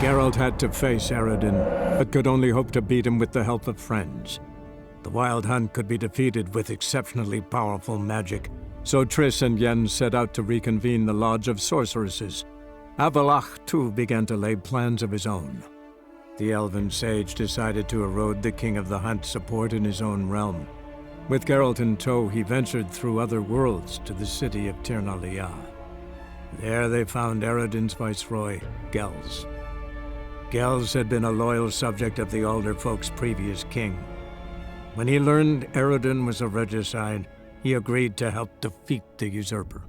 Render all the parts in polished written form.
Geralt had to face Eredin, but could only hope to beat him with the help of friends. The Wild Hunt could be defeated with exceptionally powerful magic, so Triss and Yen set out to reconvene the Lodge of Sorceresses. Avallac'h, too, began to lay plans of his own. The elven sage decided to erode the King of the Hunt's support in his own realm. With Geralt in tow, he ventured through other worlds to the city of Tir na Liah. There they found Eredin's viceroy, Gels. Gels had been a loyal subject of the Alderfolk's previous king. When he learned Eredin was a regicide, he agreed to help defeat the usurper.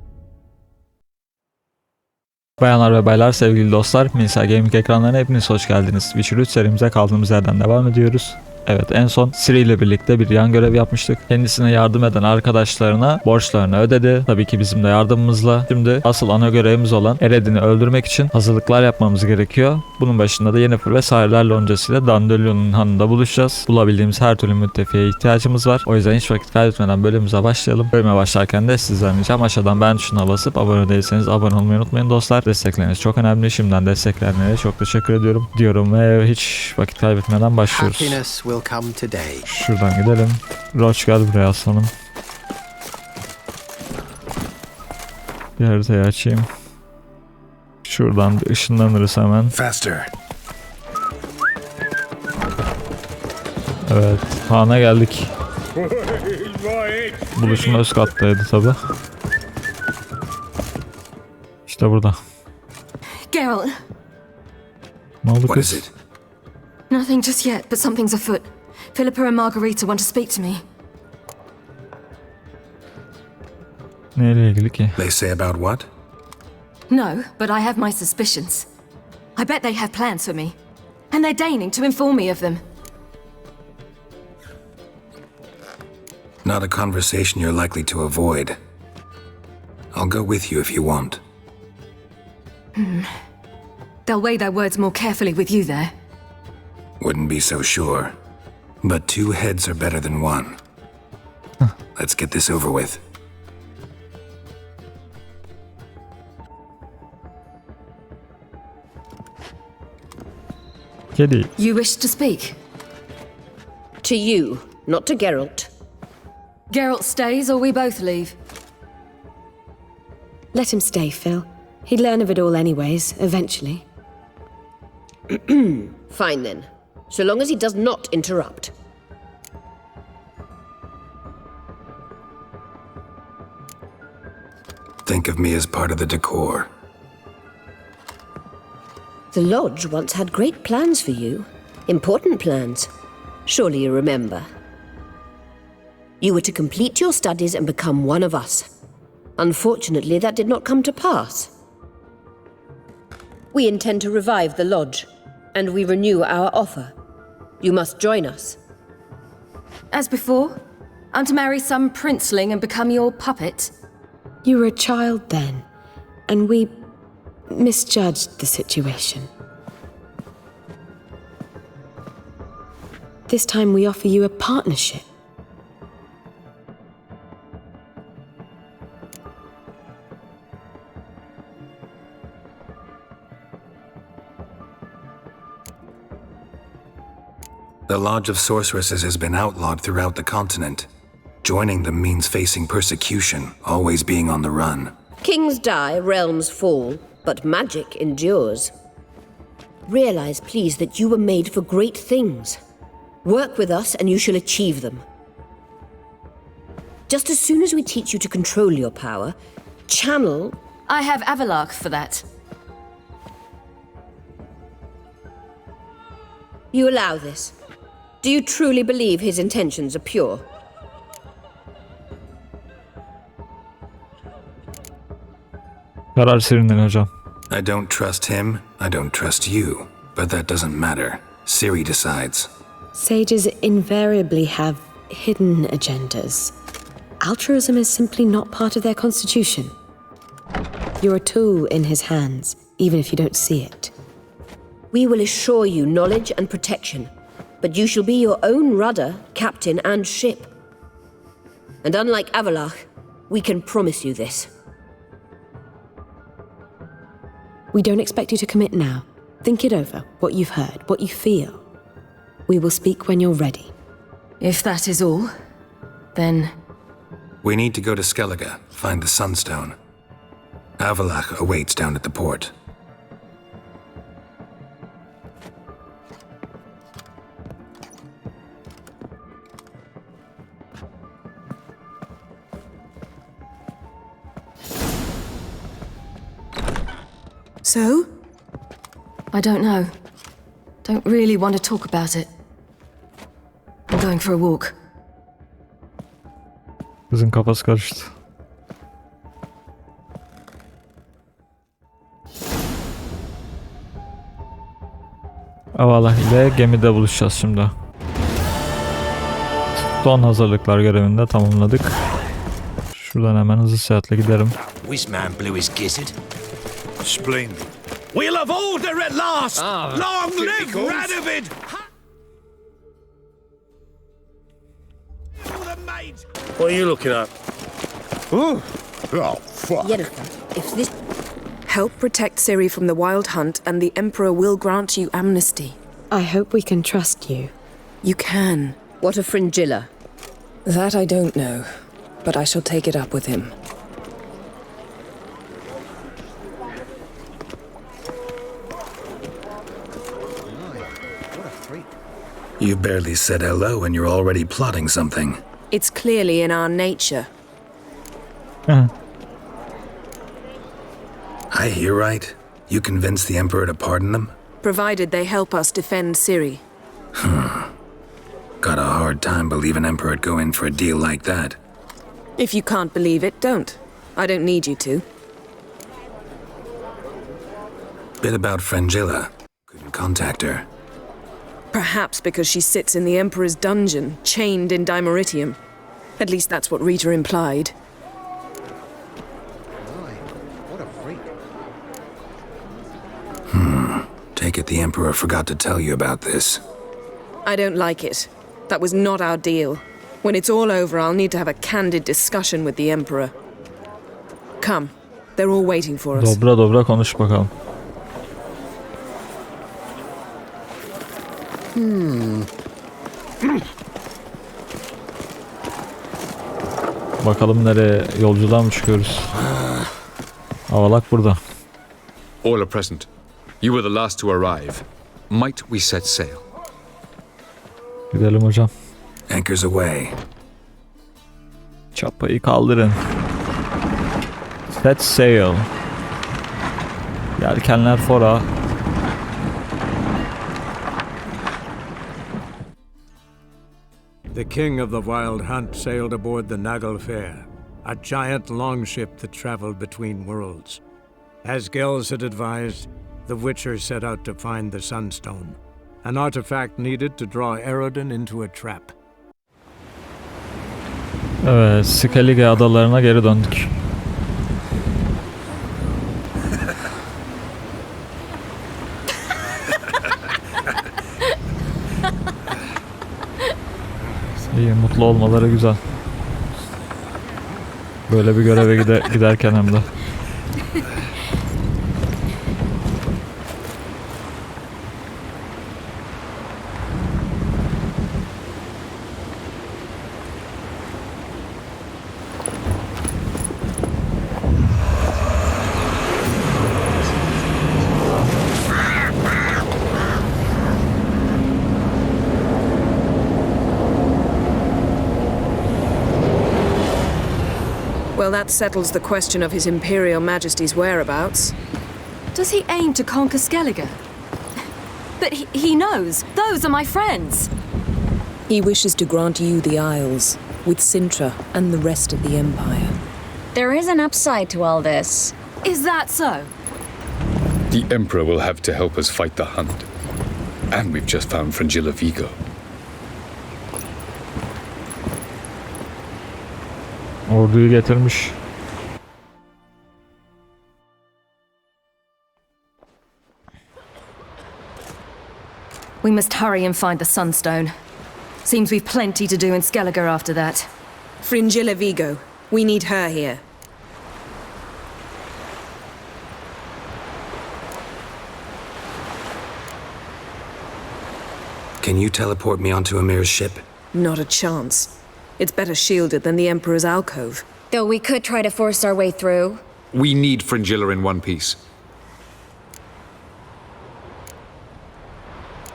Bayanlar ve baylar, sevgili dostlar, Minsa Gaming ekranlarına hepiniz hoş geldiniz. Witcher 3 serimize kaldığımız yerden devam ediyoruz. Evet, en son Ciri ile birlikte bir yan görev yapmıştık. Kendisine yardım eden arkadaşlarına borçlarını ödedi. Tabii ki bizim de yardımımızla. Şimdi asıl ana görevimiz olan Eredin'i öldürmek için hazırlıklar yapmamız gerekiyor. Bunun başında da Yennefer ve seyirler loncasıyla Dandelion'un hanında buluşacağız. Bulabildiğimiz her türlü müttefiğe ihtiyacımız var. O yüzden hiç vakit kaybetmeden bölümümüze başlayalım. Bölüme başlarken de sizden ricam aşağıdan beğen tuşuna basıp abone değilseniz abone olmayı unutmayın dostlar. Destekleriniz çok önemli. Şimdiden desteklerine çok teşekkür ediyorum diyorum ve hiç vakit kaybetmeden başlıyoruz. Şuradan gidelim. Roach gel buraya aslanım. Bir haritayı açayım. Şuradan bir ışınlanırız hemen. Faster. Evet, Han'a geldik. Buluşma üst kattaydı tabi. İşte burada. Geralt. Ne oldu What is kız? it? Nothing just yet, but something's afoot. Philippa and Margarita want to speak to me. Neyle ilgili ki? They say about what? No, but I have my suspicions. I bet they have plans for me. And they're deigning to inform me of them. Not a conversation you're likely to avoid. I'll go with you if you want. They'll weigh their words more carefully with you there. Wouldn't be so sure. But two heads are better than one. Let's get this over with. Kedi. You wish to speak? To you, not to Geralt. Geralt stays or we both leave? Let him stay, Phil. He'd learn of it all anyways, eventually. Fine then. So long as he does not interrupt. Think of me as part of the decor. The Lodge once had great plans for you. Important plans. Surely you remember. You were to complete your studies and become one of us. Unfortunately, that did not come to pass. We intend to revive the Lodge, and we renew our offer. You must join us. As before? I'm to marry some princeling and become your puppet? You were a child then, and we misjudged the situation. This time we offer you a partnership. The Lodge of Sorceresses has been outlawed throughout the continent. Joining them means facing persecution, always being on the run. Kings die, realms fall, but magic endures. Realize, please, that you were made for great things. Work with us and you shall achieve them. Just as soon as we teach you to control your power, channel... I have Avallac'h for that. You allow this. Do you truly believe his intentions are pure? Karar senin hocam. I don't trust him, I don't trust you. But that doesn't matter. Ciri decides. Sages invariably have hidden agendas. Altruism is simply not part of their constitution. You're a tool in his hands, even if you don't see it. We will assure you knowledge and protection, but you shall be your own rudder, captain, and ship. And unlike Avallac'h, we can promise you this. We don't expect you to commit now. Think it over, what you've heard, what you feel. We will speak when you're ready. If that is all, then... We need to go to Skellige, find the Sunstone. Avalach awaits down at the port. So? I don't know. Don't really want to talk about it. I'm going for a walk. Kızın kafası karıştı. Avalach ile gemide buluşacağız şimdi. Son hazırlıklar görevini de tamamladık. Şuradan hemen hızlı seyahatle giderim. Which man blew his gizzard? Splendid. We'll have order at last! Long live Radovid! What are you looking at? Oh, fuck. If this help protect Ciri from the wild hunt, and the Emperor will grant you amnesty. I hope we can trust you. You can. What of Fringilla? That I don't know, but I shall take it up with him. You barely said hello and you're already plotting something. It's clearly in our nature. I hear right? You convinced the Emperor to pardon them? Provided they help us defend Ciri. Got a hard time believing Emperor'd go in for a deal like that. If you can't believe it, don't. I don't need you to. Bit about Fringilla. Couldn't contact her. Perhaps because she sits in the Emperor's dungeon, chained in Dimeritium. At least that's what Rita implied. Take it the Emperor forgot to tell you about this. I don't like it. That was not our deal. When it's all over, I'll need to have a candid discussion with the Emperor. Come. They're all waiting for us. Dobra dobra konuş bakalım. Bakalım nereye, yolculuğa mı çıkıyoruz? Avalach burada. All are present. You were the last to arrive. Might we set sail? Gidelim hocam. Anchors away. Çapayı kaldırın. Set sail. Yelkenler fora. The king of the Wild Hunt sailed aboard the Naglfar, a giant longship that traveled between worlds. As Gels had advised, the Witcher set out to find the Sunstone, an artifact needed to draw Eredin into a trap. Evet, Skellige adalarına geri döndük. İyi, mutlu olmaları güzel. Böyle bir göreve giderken hem de. Well, that settles the question of His Imperial Majesty's whereabouts. Does he aim to conquer Skellige? But he knows. Those are my friends. He wishes to grant you the Isles, with Sintra and the rest of the Empire. There is an upside to all this. Is that so? The Emperor will have to help us fight the hunt. And we've just found Fringilla Vigo. Orduyu getirmiş. We must hurry and find the Sunstone. Seems we've plenty to do in Skellige after that. Fringilla Vigo. We need her here. Can you teleport me onto Amir's ship? Not a chance. It's better shielded than the Emperor's alcove. Though we could try to force our way through. We need Fringilla in one piece.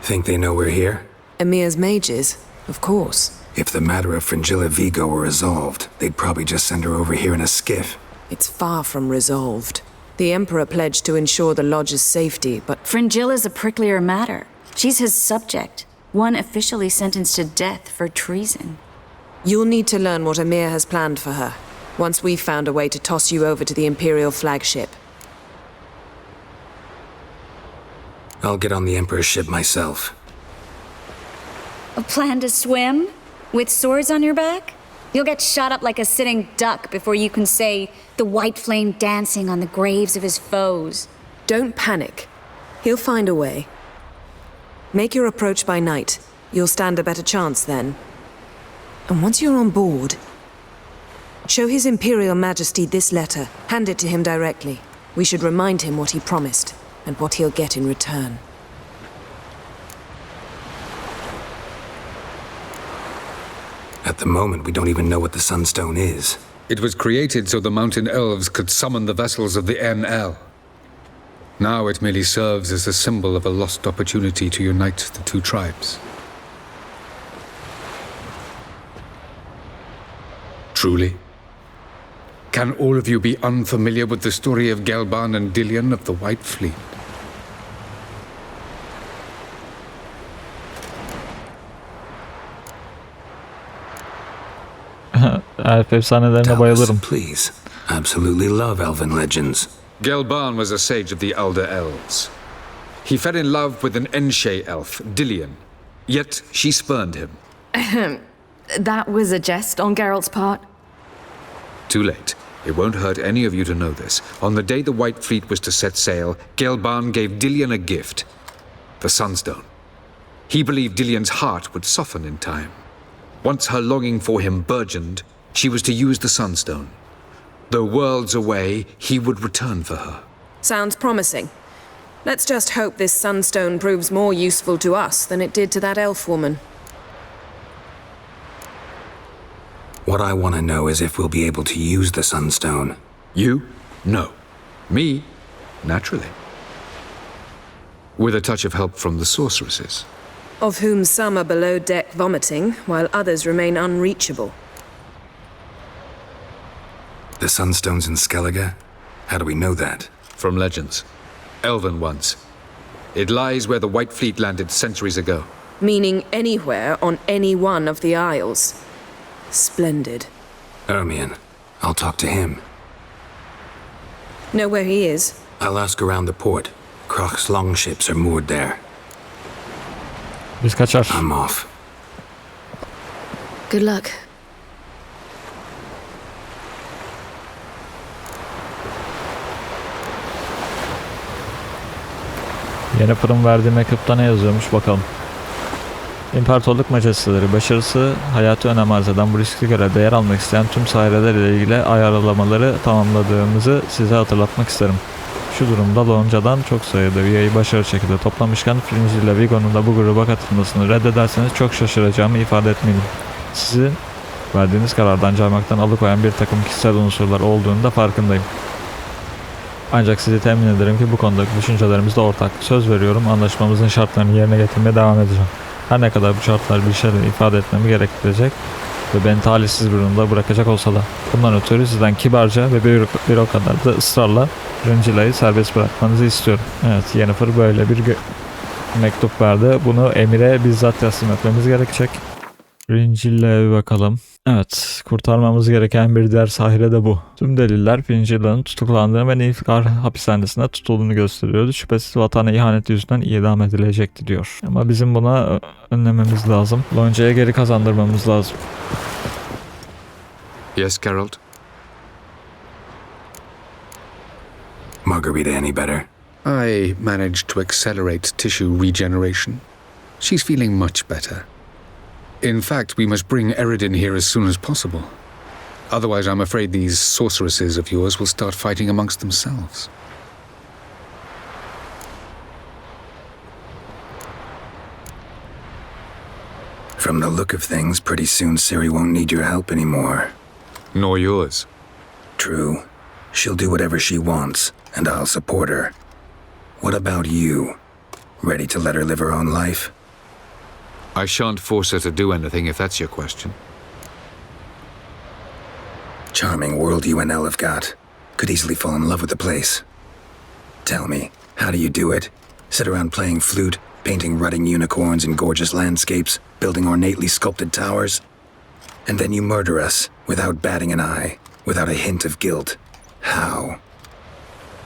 Think they know we're here? Emir's mages, of course. If the matter of Fringilla Vigo were resolved, they'd probably just send her over here in a skiff. It's far from resolved. The Emperor pledged to ensure the Lodge's safety, but Fringilla's a pricklier matter. She's his subject, one officially sentenced to death for treason. you'll need to learn what Emir has planned for her, once we've found a way to toss you over to the Imperial flagship. I'll get on the Emperor's ship myself. A plan to swim? With swords on your back? You'll get shot up like a sitting duck before you can say, the white flame dancing on the graves of his foes. Don't panic. He'll find a way. Make your approach by night. You'll stand a better chance then. And once you're on board, show His Imperial Majesty this letter. Hand it to him directly. We should remind him what he promised, and what he'll get in return. At the moment, we don't even know what the Sunstone is. It was created so the mountain elves could summon the vessels of the NL. Now it merely serves as a symbol of a lost opportunity to unite the two tribes. Truly? Can all of you be unfamiliar with the story of Gelban and Dillion of the White Fleet? Elf efsanelerine bayılırım. Please. Absolutely love elven legends. Gelban was a sage of the Elder Elves. He fell in love with an Enshe elf, Dillion, yet she spurned him. That was a jest on Geralt's part. Too late. It won't hurt any of you to know this. On the day the White Fleet was to set sail, Gelban gave Dillion a gift. The Sunstone. He believed Dillion's heart would soften in time. Once her longing for him burgeoned, she was to use the Sunstone. Though worlds away, he would return for her. Sounds promising. Let's just hope this Sunstone proves more useful to us than it did to that elf woman. What I want to know is if we'll be able to use the Sunstone. You? No. Me? Naturally. With a touch of help from the sorceresses. Of whom some are below deck vomiting, while others remain unreachable. The Sunstone's in Skellige? How do we know that? From legends. Elven ones. It lies where the White Fleet landed centuries ago. Meaning anywhere on any one of the isles. Splendid. Ermion. I'll talk to him. Know where he is? I'll ask around the port. Krach's longships are moored there. Biz kaçar. I'm off. Good luck. Yeni fırın verdiği mektupta ne yazıyormuş bakalım. İmparatorluk majesteleri başarısı hayatı önem arz eden bu riskli görevde yer almak isteyen tüm sahireler ile ilgili ayarlamaları tamamladığımızı size hatırlatmak isterim. Şu durumda Lonca'dan çok sayıda üyeyi başarılı şekilde toplamışken Fringe ile Vigo'nun da bu gruba katılmasını reddederseniz çok şaşıracağımı ifade etmeliyim. Sizin verdiğiniz karardan caymaktan alıkoyan bir takım kişisel unsurlar olduğunu da farkındayım. Ancak sizi temin ederim ki bu konudaki düşüncelerimiz de ortak. Söz veriyorum, anlaşmamızın şartlarını yerine getirmeye devam edeceğim. Her ne kadar bu şartlar bir şeyler ifade etmemi gerektirecek ve beni talihsiz bir durumda bırakacak olsa da. Bundan ötürü sizden kibarca ve bir o kadar da ısrarla Fringilla'yı serbest bırakmanızı istiyorum. Evet, Yennefer böyle bir mektup verdi. Bunu Emir'e bizzat teslim etmemiz gerekecek. Fringilla'ya bir bakalım. Evet, kurtarmamız gereken bir diğer sahire de bu. Tüm deliller Fringilla'nın tutuklandığını ve Nilfgaard hapishanesinde tutulduğunu gösteriyordu. Şüphesiz vatana ihanet yüzünden idam edilecekti diyor. Ama bizim buna önlememiz lazım. Lonca'ya geri kazandırmamız lazım. Yes, Geralt? Margarita any better? I managed to accelerate tissue regeneration. She's feeling much better. In fact, we must bring Eredin here as soon as possible. Otherwise, I'm afraid these sorceresses of yours will start fighting amongst themselves. From the look of things, pretty soon Ciri won't need your help anymore. Nor yours. True. She'll do whatever she wants, and I'll support her. What about you? Ready to let her live her own life? I shan't force her to do anything if that's your question. Charming world you and Elle have got. Could easily fall in love with the place. Tell me, how do you do it? Sit around playing flute, painting rutting unicorns in gorgeous landscapes, building ornately sculpted towers? And then you murder us, without batting an eye, without a hint of guilt. How?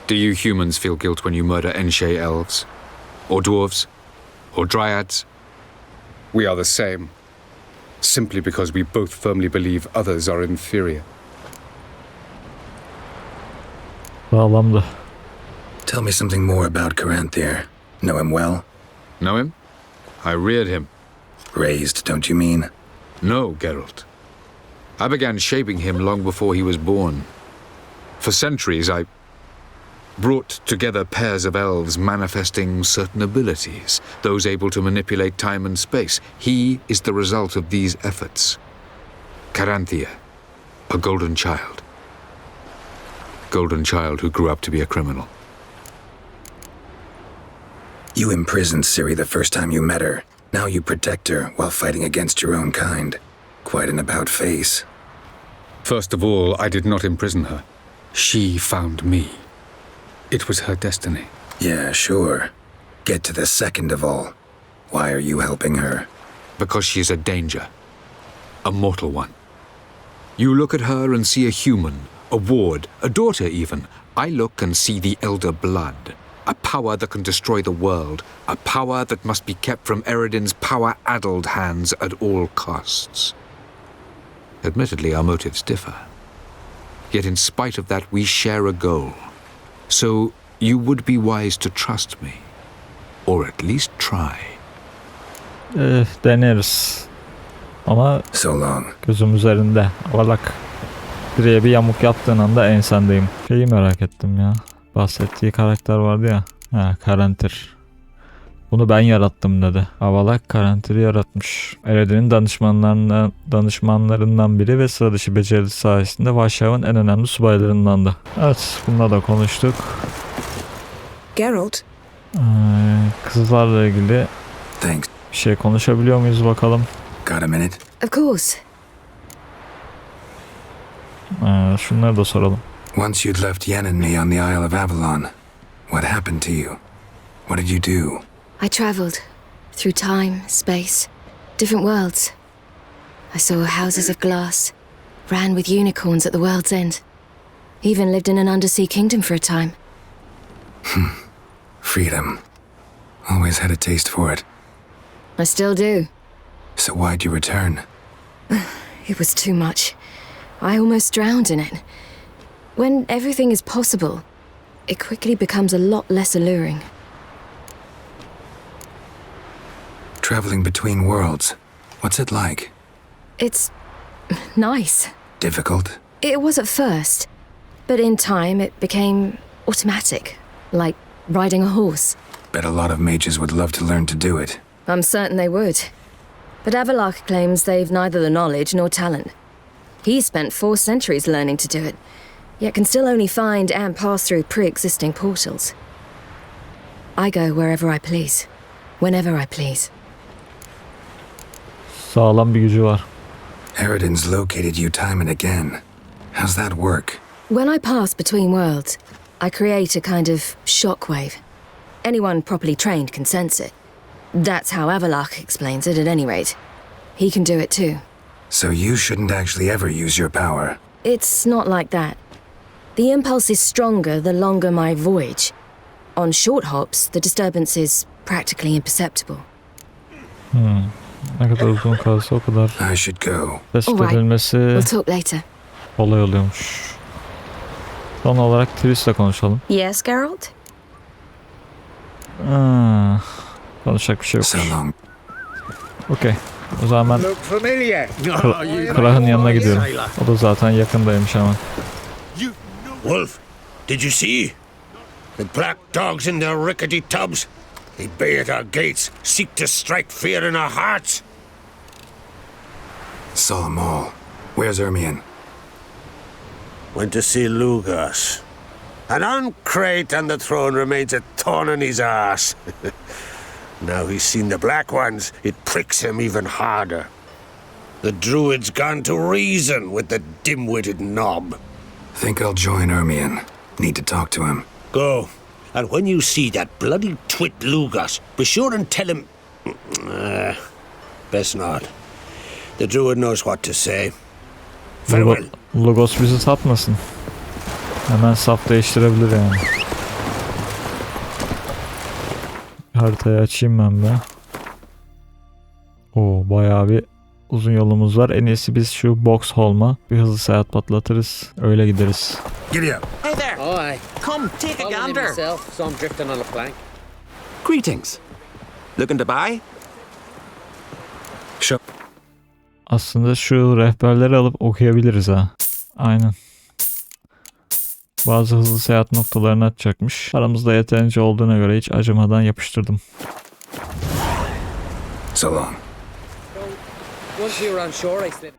Do you humans feel guilt when you murder Enshe elves? Or dwarves? Or dryads? We are the same. Simply because we both firmly believe others are inferior. Sağlamdı. Tell me something more about Caranthir. Know him well? Know him? I reared him. Raised, don't you mean? No, Geralt. I began shaping him long before he was born. For centuries, I brought together pairs of elves manifesting certain abilities, those able to manipulate time and space. He is the result of these efforts. Caranthir, a golden child. Golden child who grew up to be a criminal. You imprisoned Ciri the first time you met her. Now you protect her while fighting against your own kind. Quite an about-face. First of all, I did not imprison her. She found me. It was her destiny. Yeah, sure. Get to the second of all. Why are you helping her? Because she is a danger. A mortal one. You look at her and see a human, a ward, a daughter even. I look and see the elder blood. A power that can destroy the world. A power that must be kept from Eredin's power-addled hands at all costs. Admittedly, our motives differ. Yet in spite of that, we share a goal. So you would be wise to trust me. Or at least try. Deneriz. Ama So long. gözüm üzerinde. Avalak. Biriye bir yamuk yaptığın anda ensendeyim. Şeyi merak ettim ya. Bahsettiği karakter vardı ya. Ha, Caranthir. Bunu ben yarattım dedi. Avalak Caranthir'i yaratmış. Eredin'in danışmanlarından biri ve sıra dışı becerisi sayesinde Varşav'ın en önemli subaylarındandı. Evet, bununla da konuştuk. Geralt? Kızlarla ilgili Thanks. bir şey konuşabiliyor muyuz bakalım? Got a minute? Of course. Şunları da soralım. Once you'd left Yen and me on the Isle of Avalon, what happened to you? What did you do? I travelled through time, space, different worlds. I saw houses of glass, ran with unicorns at the world's end. Even lived in an undersea kingdom for a time. Freedom. Always had a taste for it. I still do. So why'd you return? It was too much. I almost drowned in it. When everything is possible, it quickly becomes a lot less alluring. Traveling between worlds. What's it like? It's nice. Difficult? It was at first, but in time it became automatic, like riding a horse. Bet a lot of mages would love to learn to do it. I'm certain they would. But Avalok claims they've neither the knowledge nor talent. He spent 4 centuries learning to do it, yet can still only find and pass through pre-existing portals. I go wherever I please, whenever I please. Sağlam bir gücü var. Eredin's located you time and again. How's that work? When I pass between worlds, I create a kind of shockwave. Anyone properly trained can sense it. That's how Avalok explains it at any rate. He can do it too. So you shouldn't actually ever use your power. It's not like that. The impulse is stronger the longer my voyage. On short hops, the disturbance is practically imperceptible. Ne kadar uzun kalırsa o kadar I should go. tespit Alright. edilmesi We'll talk later. kolay oluyormuş. Son olarak Triss'le konuşalım. Yes, Geralt? Konuşacak bir şey yok. So long. Okey. O zaman ben Look familiar. Krah'ın yanına gidiyorum. O da zaten yakındaymış hemen. Wolf, did you see? The black dogs in their rickety tubs. They bay at our gates, seek to strike fear in our hearts. Saw them all. Where's Ermion? Went to see Lugas. An uncrate on the throne remains a thorn in his ass. Now he's seen the Black Ones, it pricks him even harder. The druid's gone to reason with the dim-witted knob. Think I'll join Ermion. Need to talk to him. Go. And when you see that bloody twit Lugas, be sure and tell him... best not. The druid knows what to say. Farewell. Logos bizi satmasın. Hemen saf değiştirebilir yani. Haritayı açayım ben de. Oo, bayağı bir uzun yolumuz var. En iyisi biz şu Boxholm'a bir hızlı seyahat patlatırız. Öyle gideriz. Giddy up. Hey there. Aye. Come, take a gander. Myself, so I'm drifting on a plank. Greetings. Looking to buy? Aslında şu rehberleri alıp okuyabiliriz ha. Aynen. Bazı hızlı seyahat noktalarını açacakmış. Paramız da yeterince olduğuna göre hiç acımadan yapıştırdım. So long. Once we were on shore, I slid.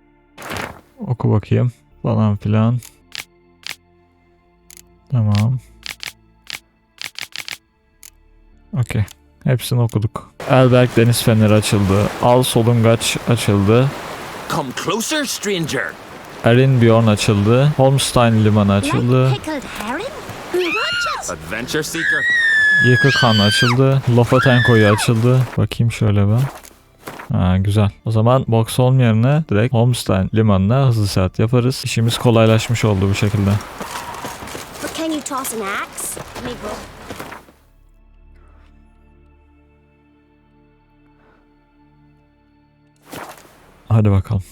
Oku bakayım. Falan filan. Tamam. Okey. Hepsini okuduk. Elberg deniz feneri açıldı. Al solungaç açıldı. Come closer, stranger. Erinbjorn açıldı. Holmstein limanı açıldı. Adventure seeker. Yakın açıldı. Lofotenko'yu açıldı. Bakayım şöyle ben. Ha, güzel. O zaman Boxholm yerine direkt Holmstein limanına hızlı seyahat yaparız. İşimiz kolaylaşmış oldu bu şekilde. Can you toss an axe? Hadi bakalım.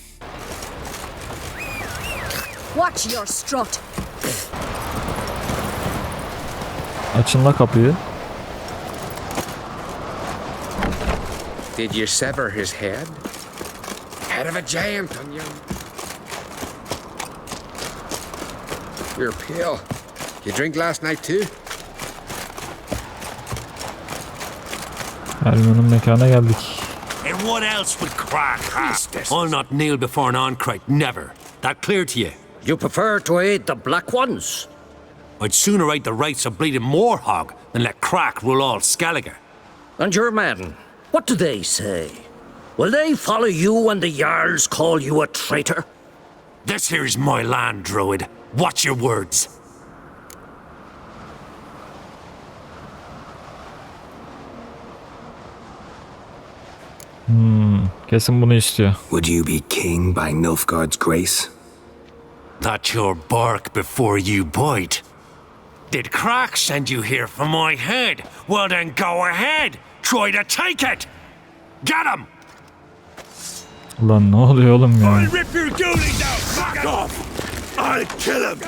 Watch your strut. Açın la kapıyı. Did you sever his head? Head of a giant on you. You're pale. You drink last night too? Ermen'in mekana geldik. And what else would crack? I'll not kneel before an oncrite, never. That clear to you? You prefer to aid the Black Ones? I'd sooner right the rights of bleeding Moorhog than let crack rule all Skellige. And your men, what do they say? Will they follow you when the Jarls call you a traitor? This here's my land, Druid. Watch your words. Kesin bunu istiyor. Would you be king by Nilfgaard's grace? That's your bark before you bite. Did Crack send you here for my head? Well then go ahead. Try to take it. Get him. Ulan ne oluyor oğlum ya? Rip your goonies out. Fuck off. I'll kill him.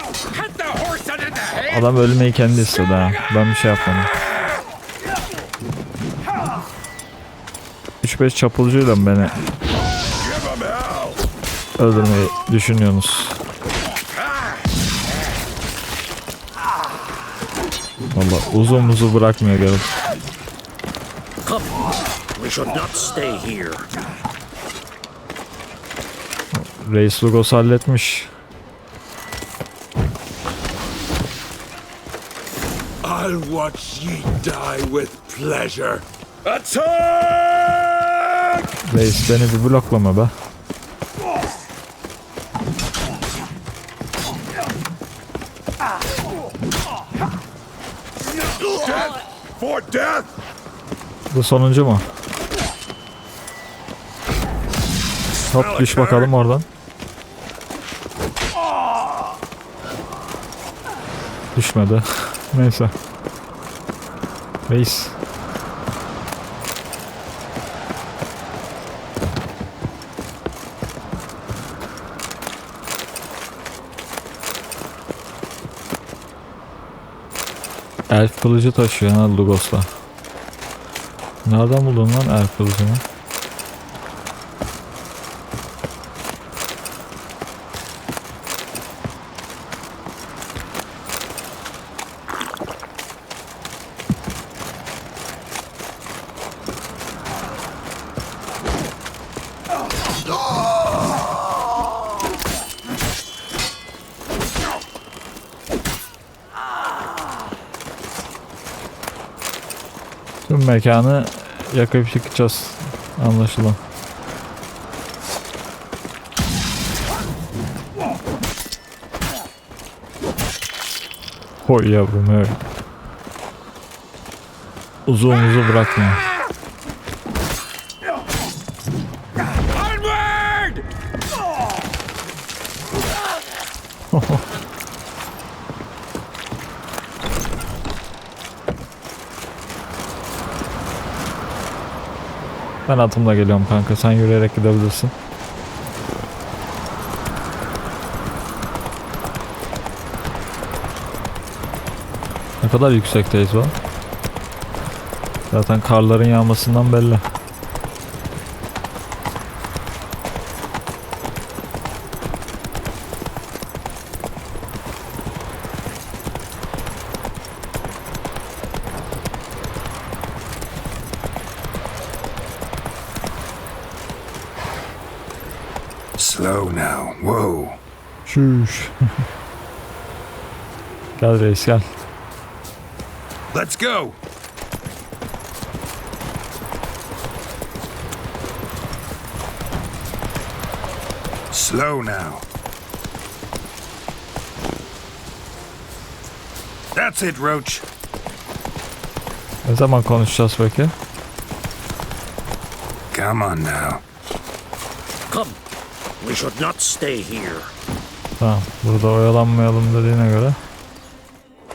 Hit the horse under the head. Adam ölmeyi kendi istedi ha. Ben bir şey yapmadım. 3-5 çapulcuyla beni öldürmeyi düşünüyorsunuz. Valla uzun bırakmıyor gelip. Come, we should not stay here. Reis Lugos halletmiş. I'll watch ye die with pleasure. Attack! Reis beni bir bloklama be. Death for death! Bu sonuncu mu? Hop düş bakalım oradan. Düşmedi. Neyse. Reis. Elf kılıcı taşıyor ha Lugos'la. Nereden buldun lan elf kılıcını? Tüm mekanı yakıp çıkacağız. Anlaşılan. Hoy yavrum öyle. Uzun bırakma. Ben atımla geliyorum kanka. Sen yürüyerek gidebilirsin. Ne kadar yüksekteyiz bu? Zaten karların yağmasından belli. Slow now. Whoa. Şuş. Gel reis gel. Let's go. Slow now. That's it, Roach. Ne zaman konuşacağız peki? Come on now. Come. We should not stay here. Tamam. Burada oyalanmayalım dediğine göre.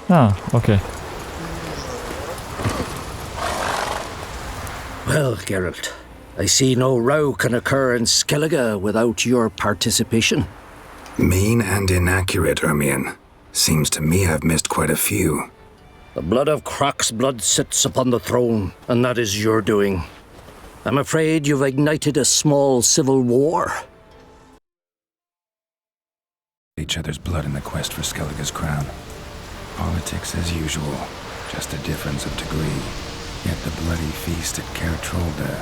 Ha, okey. Well, Geralt, I see no row can occur in Skellige without your participation. Mean and inaccurate, Ermion. Seems to me I've missed quite a few. The blood of Croc's blood sits upon the throne, and that is your doing. I'm afraid you've ignited a small civil war. Each other's blood in the quest for Skellige's crown. Politics as usual, just a difference of degree. Yet the bloody feast at Caer Trolda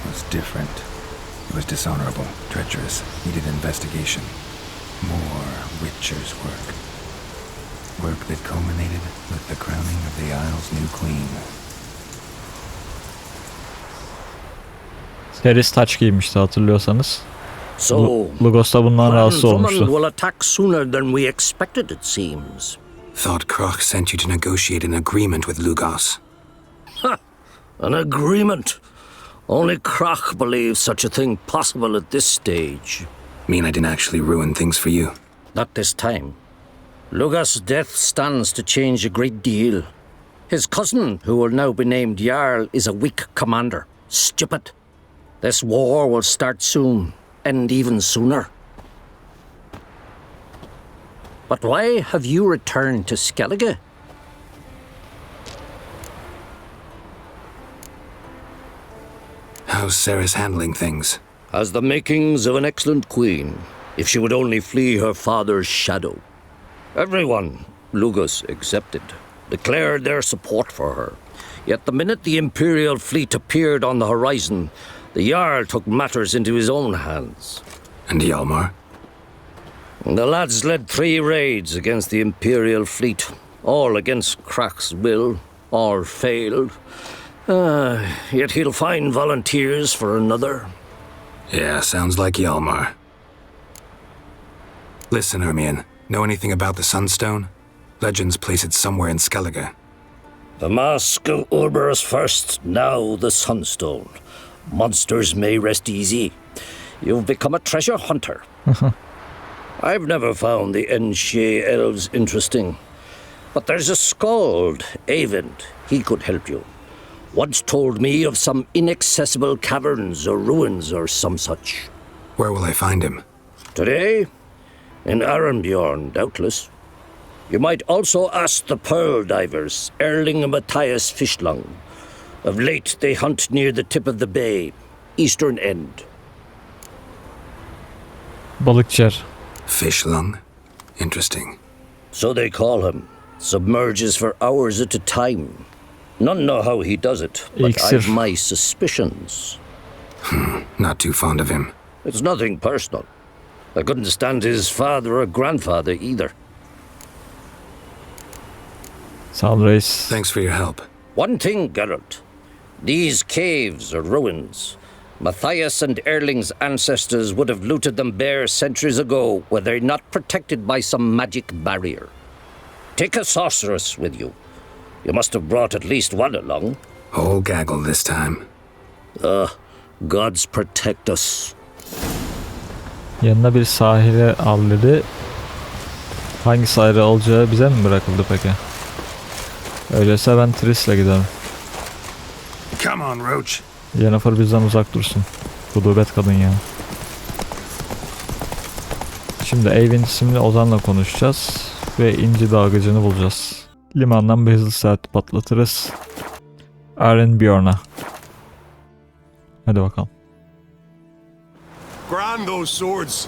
was different. It was dishonorable, treacherous, needed investigation. More Witcher's work. Work that culminated with the crowning of the Isle's new queen. Seris taç giymişti hatırlıyorsanız. So, Lugos da bundan rahatsız olmuştu. will attack sooner than we expected, it seems. Thought Kroch sent you to negotiate an agreement with Lugos. Ha! An agreement. Only Kroch believes such a thing possible at this stage. Mean I didn't actually ruin things for you? Not this time. Lugos' death stands to change a great deal. His cousin, who will now be named Jarl, is a weak commander. Stupid. This war will start soon, end even sooner. But why have you returned to Skellige? How's Ceres handling things? Has the makings of an excellent queen, if she would only flee her father's shadow. Everyone, Lugos excepted, declared their support for her. Yet the minute the Imperial fleet appeared on the horizon, the Jarl took matters into his own hands. And Hjalmar? The lads led 3 raids against the Imperial fleet, all against Crach's will, all failed. Yet he'll find volunteers for another. Yeah, sounds like Hjalmar. Listen, Ermion, know anything about the Sunstone? Legends place it somewhere in Skellige. The Mask of Urberus first, now the Sunstone. Monsters may rest easy. You've become a treasure hunter. I've never found the Enshe elves interesting. But there's a skald, Eyvind. He could help you. Once told me of some inaccessible caverns or ruins or some such. Where will I find him? Today? In Arnbjorn, doubtless. You might also ask the pearl divers, Erling and Matthias Fishlung. Of late, they hunt near the tip of the bay, eastern end. Balıkçılar. Fishlung? Interesting. So they call him. Submerges for hours at a time. None know how he does it, but I've my suspicions. Not too fond of him. It's nothing personal. I couldn't stand his father or grandfather either. Sağ ol reis. Thanks for your help. One thing, Geralt. These caves are ruins. Matthias and Erling's ancestors would have looted them bare centuries ago were they not protected by some magic barrier. Take a sorceress with you. You must have brought at least one along. Whole gaggle this time. Gods protect us. Yanına bir sahile al dedi. Hangi sahile olacağı bize mi bırakıldı peki? Öyleyse ben Triss'le giderim. Come on, Roach. Yennefer bizden uzak dursun. Gudubet kadın ya. Şimdi Eyvind isimli Ozan'la konuşacağız. Ve inci dalgıcını bulacağız. Limandan bir hızlı saat patlatırız. Bjorn'a. Hadi bakalım. Grind those swords.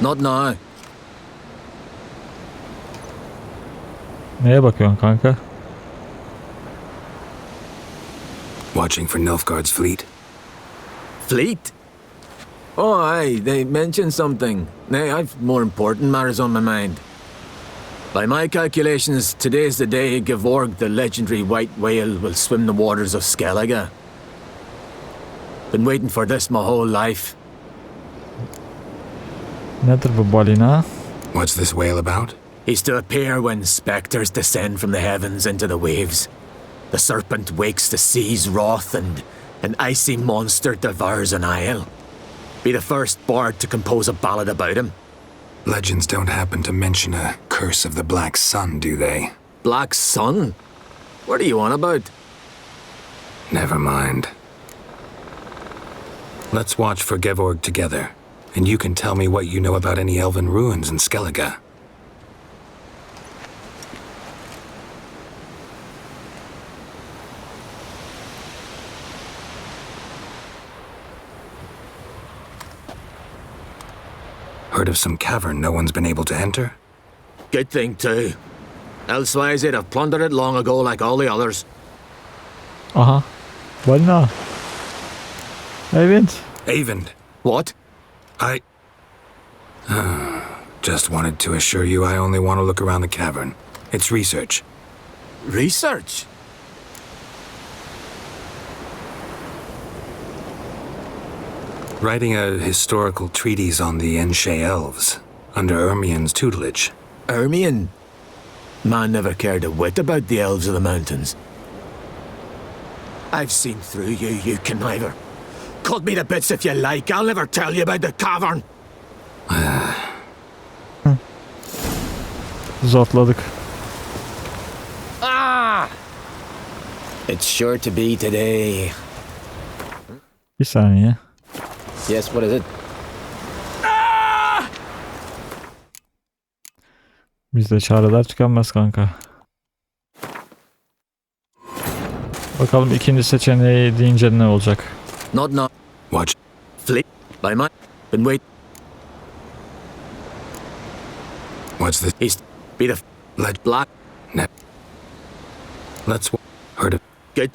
Not now. Neye bakıyorsun kanka? Watching for Nilfgaard's fleet. Fleet? Oh, aye, they mentioned something. Nay, I've more important matters on my mind. By my calculations, today's the day Gevorg, the legendary white whale, will swim the waters of Skellige. Been waiting for this my whole life. Nedir bu balina? What's this whale about? He's to appear when spectres descend from the heavens into the waves. The serpent wakes the sea's wrath and an icy monster devours an isle. Be the first bard to compose a ballad about him. Legends don't happen to mention a curse of the Black Sun, do they? Black Sun? What are you on about? Never mind. Let's watch for Gevorg together, and you can tell me what you know about any elven ruins in Skellige. Heard of some cavern no one's been able to enter? Good thing, too. Elsewise, they'd have plundered it long ago like all the others. Aha. Balina. Eyvind. Eyvind. What? I... Just wanted to assure you I only want to look around the cavern. It's research. Research? Writing a historical treatise on the Enshe elves, under Ermien's tutelage. Ermien? Man never cared a whit about the elves of the mountains. I've seen through you, you conniver. Cut me to bits if you like, I'll never tell you about the cavern. Zortladık. Ah! It's sure to be today. Bir saniye. Yes, what is it? Bizde çareler tükenmez kanka. Bakalım ikinci seçeneği deyince ne olacak? Not now. Watch. Fleet. By my... Been wait. What's this? He's... Be the... Let... Black... Net. Let's... Heard of... Good.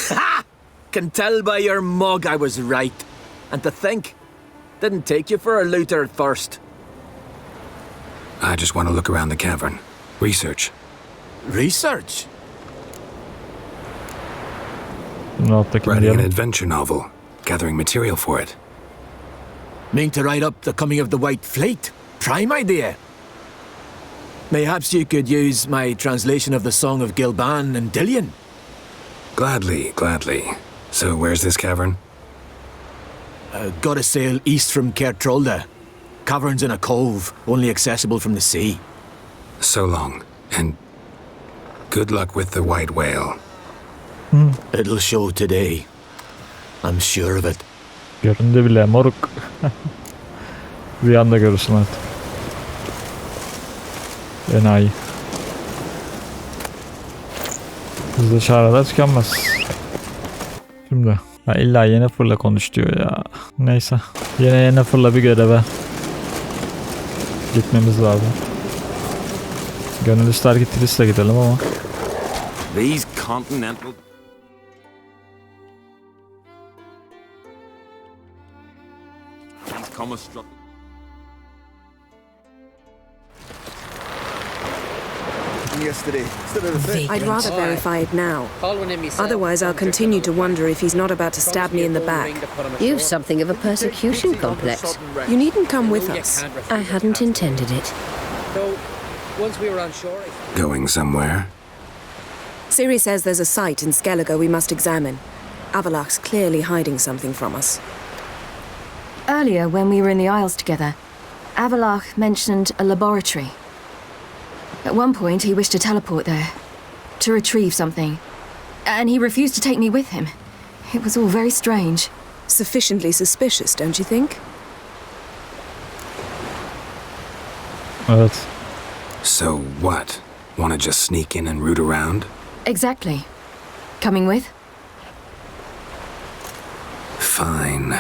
Ha! Can tell by your mug I was right. And to think, didn't take you for a looter at first. I just want to look around the cavern. Research. Research? Writing an adventure novel. Gathering material for it. Mean to write up the coming of the White Fleet? Prime idea. Mayhaps you could use my translation of the Song of Gilban and Dillion. Gladly, gladly. So where's this cavern? Gotta sail east from Kertrolda. Cavern's in a cove, only accessible from the sea. So long, and good luck with the white whale. It'll show today. I'm sure of it. Göründü bile moruk. Bir anda görürsün artık. Enayi. Bizde çareler tükenmez. Şimdi illa Yennefer'la konuş diyor ya. Neyse. Yine Yennefer'la bir göreve gitmemiz lazım. Gönül ister ki Triss'le gidelim ama. These continental... yesterday instead of the thing. I'd rather verify it now. Otherwise, I'll continue to wonder if he's not about to stab me in the back. You've something of a persecution complex. You needn't come with us. I hadn't intended it. Going somewhere? Siri says there's a site in Skellige we must examine. Avalok's clearly hiding something from us. Earlier, when we were in the aisles together, Avalok mentioned a laboratory. At one point, he wished to teleport there, to retrieve something, and he refused to take me with him. It was all very strange. Sufficiently suspicious, don't you think? Evet. So what? Wanna just sneak in and root around? Exactly. Coming with? Fine.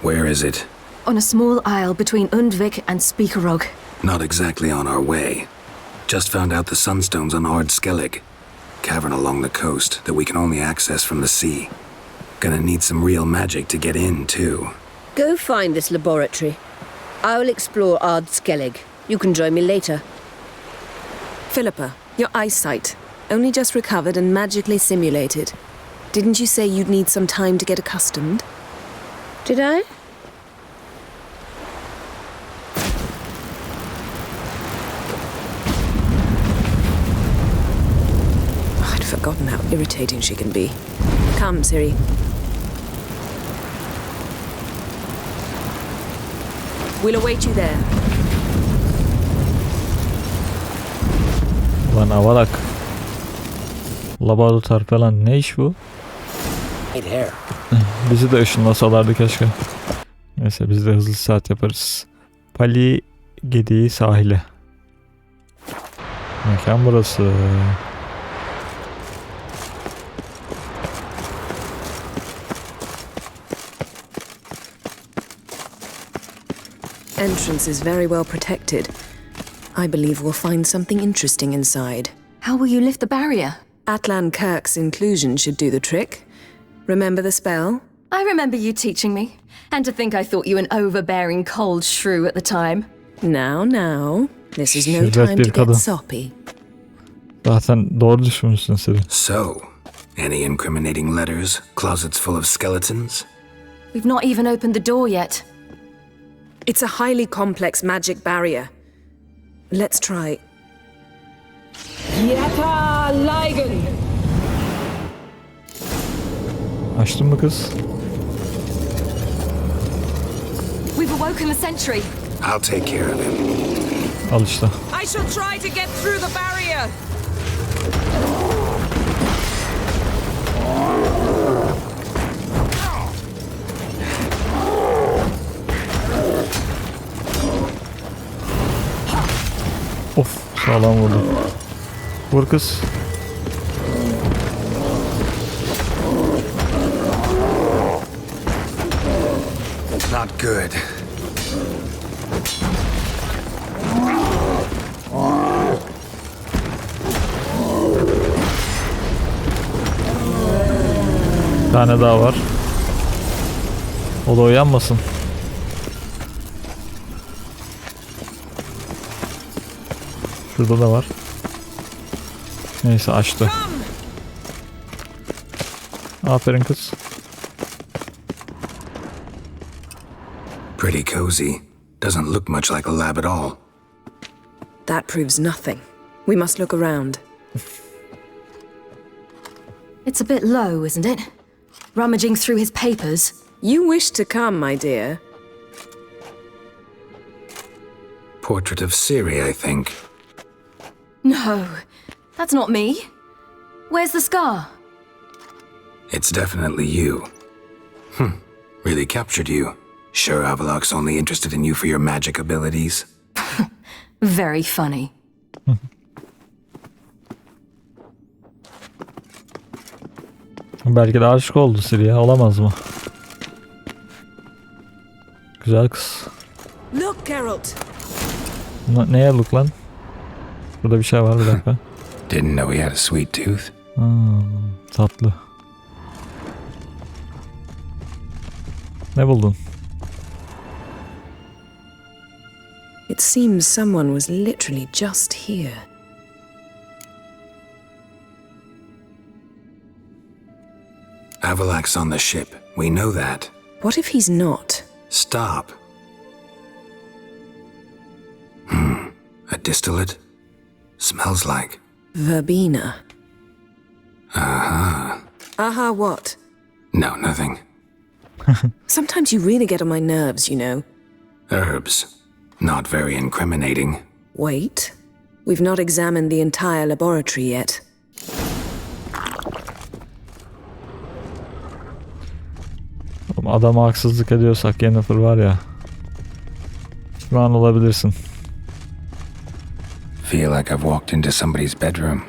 Where is it? On a small isle between Undvik and Speakerog. Not exactly on our way. Just found out the sunstones on Ard Skellig. Cavern along the coast that we can only access from the sea. Gonna need some real magic to get in, too. Go find this laboratory. I will explore Ard Skellig. You can join me later. Philippa, your eyesight. Only just recovered and magically simulated. Didn't you say you'd need some time to get accustomed? Did I? I'd forgotten how irritating she can be. Come, Siri. We'll await you there. Lan avalak. Laboratuvar falan ne iş bu? Bizi de ışınlasalardı keşke. Neyse biz de hızlı saat yaparız. Pali Gedi sahili. Mekan burası. Entrance is very well protected. I believe we'll find something interesting inside. How will you lift the barrier? Atlan Kirk's inclusion should do the trick. Remember the spell? I remember you teaching me. And to think I thought you an overbearing cold shrew at the time. Now. This is no time to get soppy. Zaten doğru düşünmüşsün Siri. So, any incriminating letters? Closets full of skeletons? We've not even opened the door yet. It's a highly complex magic barrier. Let's try. Açtın mı kız? We've awoken the sentry. I'll take care of him. Al işte. I shall try to get through the barrier. Of, sağlam vurdu. Vur kız. Not good. Bir tane daha var. O da uyanmasın. Şurada da var. Neyse açtı. Aferin kız. Pretty cozy. Doesn't look much like a lab at all. That proves nothing. We must look around. It's a bit low, isn't it? Rummaging through his papers. You wish to come, my dear. Portrait of Siri, I think. No, that's not me. Where's the scar? It's definitely you. Really captured you. Sure Avalok's only interested in you for your magic abilities? Very funny. Belki de aşık oldu Siri'ye. Olamaz mı? Güzel kız. Look, Geralt. Neye look lan? Burada bir şey var, bir dakika. Didn't know he had a sweet tooth. Tatlı. Ne buldun? It seems someone was literally just here. Avalak's on the ship. We know that. What if he's not? Stop. A distillate? Smells like... Verbena. Aha. Aha what? No, nothing. Sometimes you really get on my nerves, you know. Herbs. Not very incriminating. Wait. We've not examined the entire laboratory yet. Adama haksızlık ediyorsak Yennefer var ya. Pişman olabilirsin. Feel like I've walked into somebody's bedroom.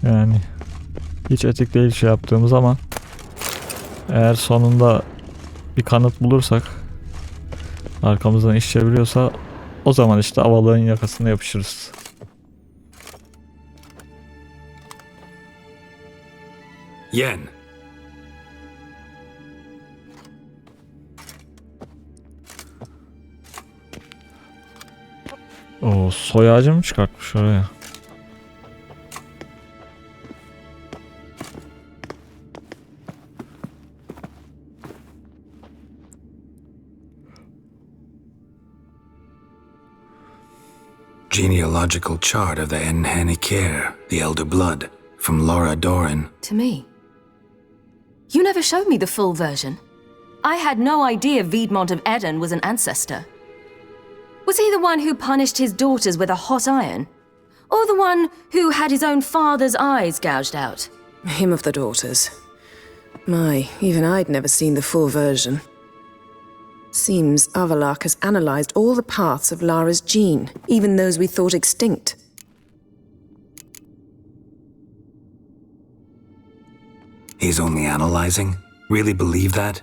Yani hiç etik değil şey yaptığımız ama eğer sonunda bir kanıt bulursak, arkamızdan iş çeviriyorsa, o zaman işte avalığın yakasına yapışırız. Yen. O soy ağacı mı çıkartmış oraya? Genealogical chart of the Enhanikere, the elder blood, from Laura Doran. To me? You never showed me the full version. I had no idea Viedmont of Eden was an ancestor. Was he the one who punished his daughters with a hot iron? Or the one who had his own father's eyes gouged out? Him of the daughters. My, even I'd never seen the full version. Seems Avalak has analyzed all the paths of Lara's gene, even those we thought extinct. He's only analyzing? Really believe that?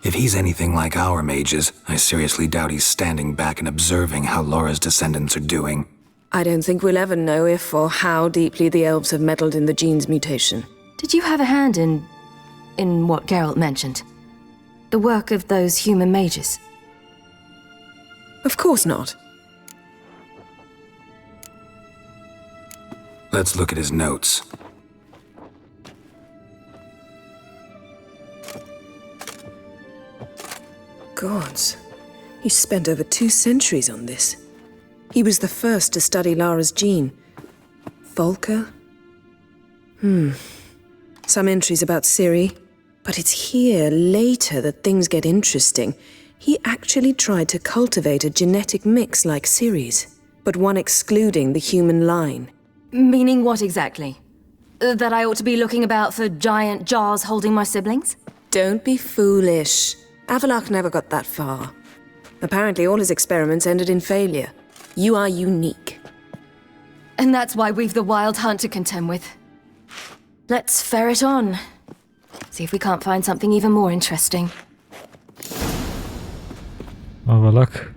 If he's anything like our mages, I seriously doubt he's standing back and observing how Laura's descendants are doing. I don't think we'll ever know if or how deeply the elves have meddled in the gene's mutation. Did you have a hand in what Geralt mentioned? The work of those human mages? Of course not. Let's look at his notes. Gods, he spent over 2 centuries on this. He was the first to study Lara's gene. Volker? Some entries about Ciri. But it's here, later, that things get interesting. He actually tried to cultivate a genetic mix like Ciri's, but one excluding the human line. Meaning what exactly? That I ought to be looking about for giant jars holding my siblings? Don't be foolish. Avalak never got that far. Apparently all his experiments ended in failure. You are unique. And that's why we've the wild hunt to contend with. Let's ferret on. See if we can't find something even more interesting. Avalak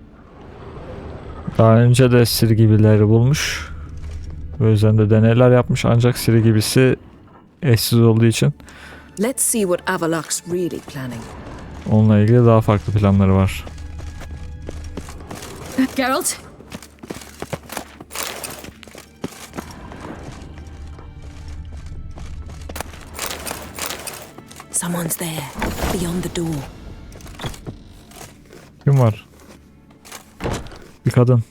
daha önce de Ciri gibileri bulmuş. O yüzden de deneyler yapmış, ancak Ciri gibisi eşsiz olduğu için Let's see what Avalak's really planning. onunla ilgili daha farklı planları var. Geralt? Someone's there, beyond the door. Kim var? Bir kadın.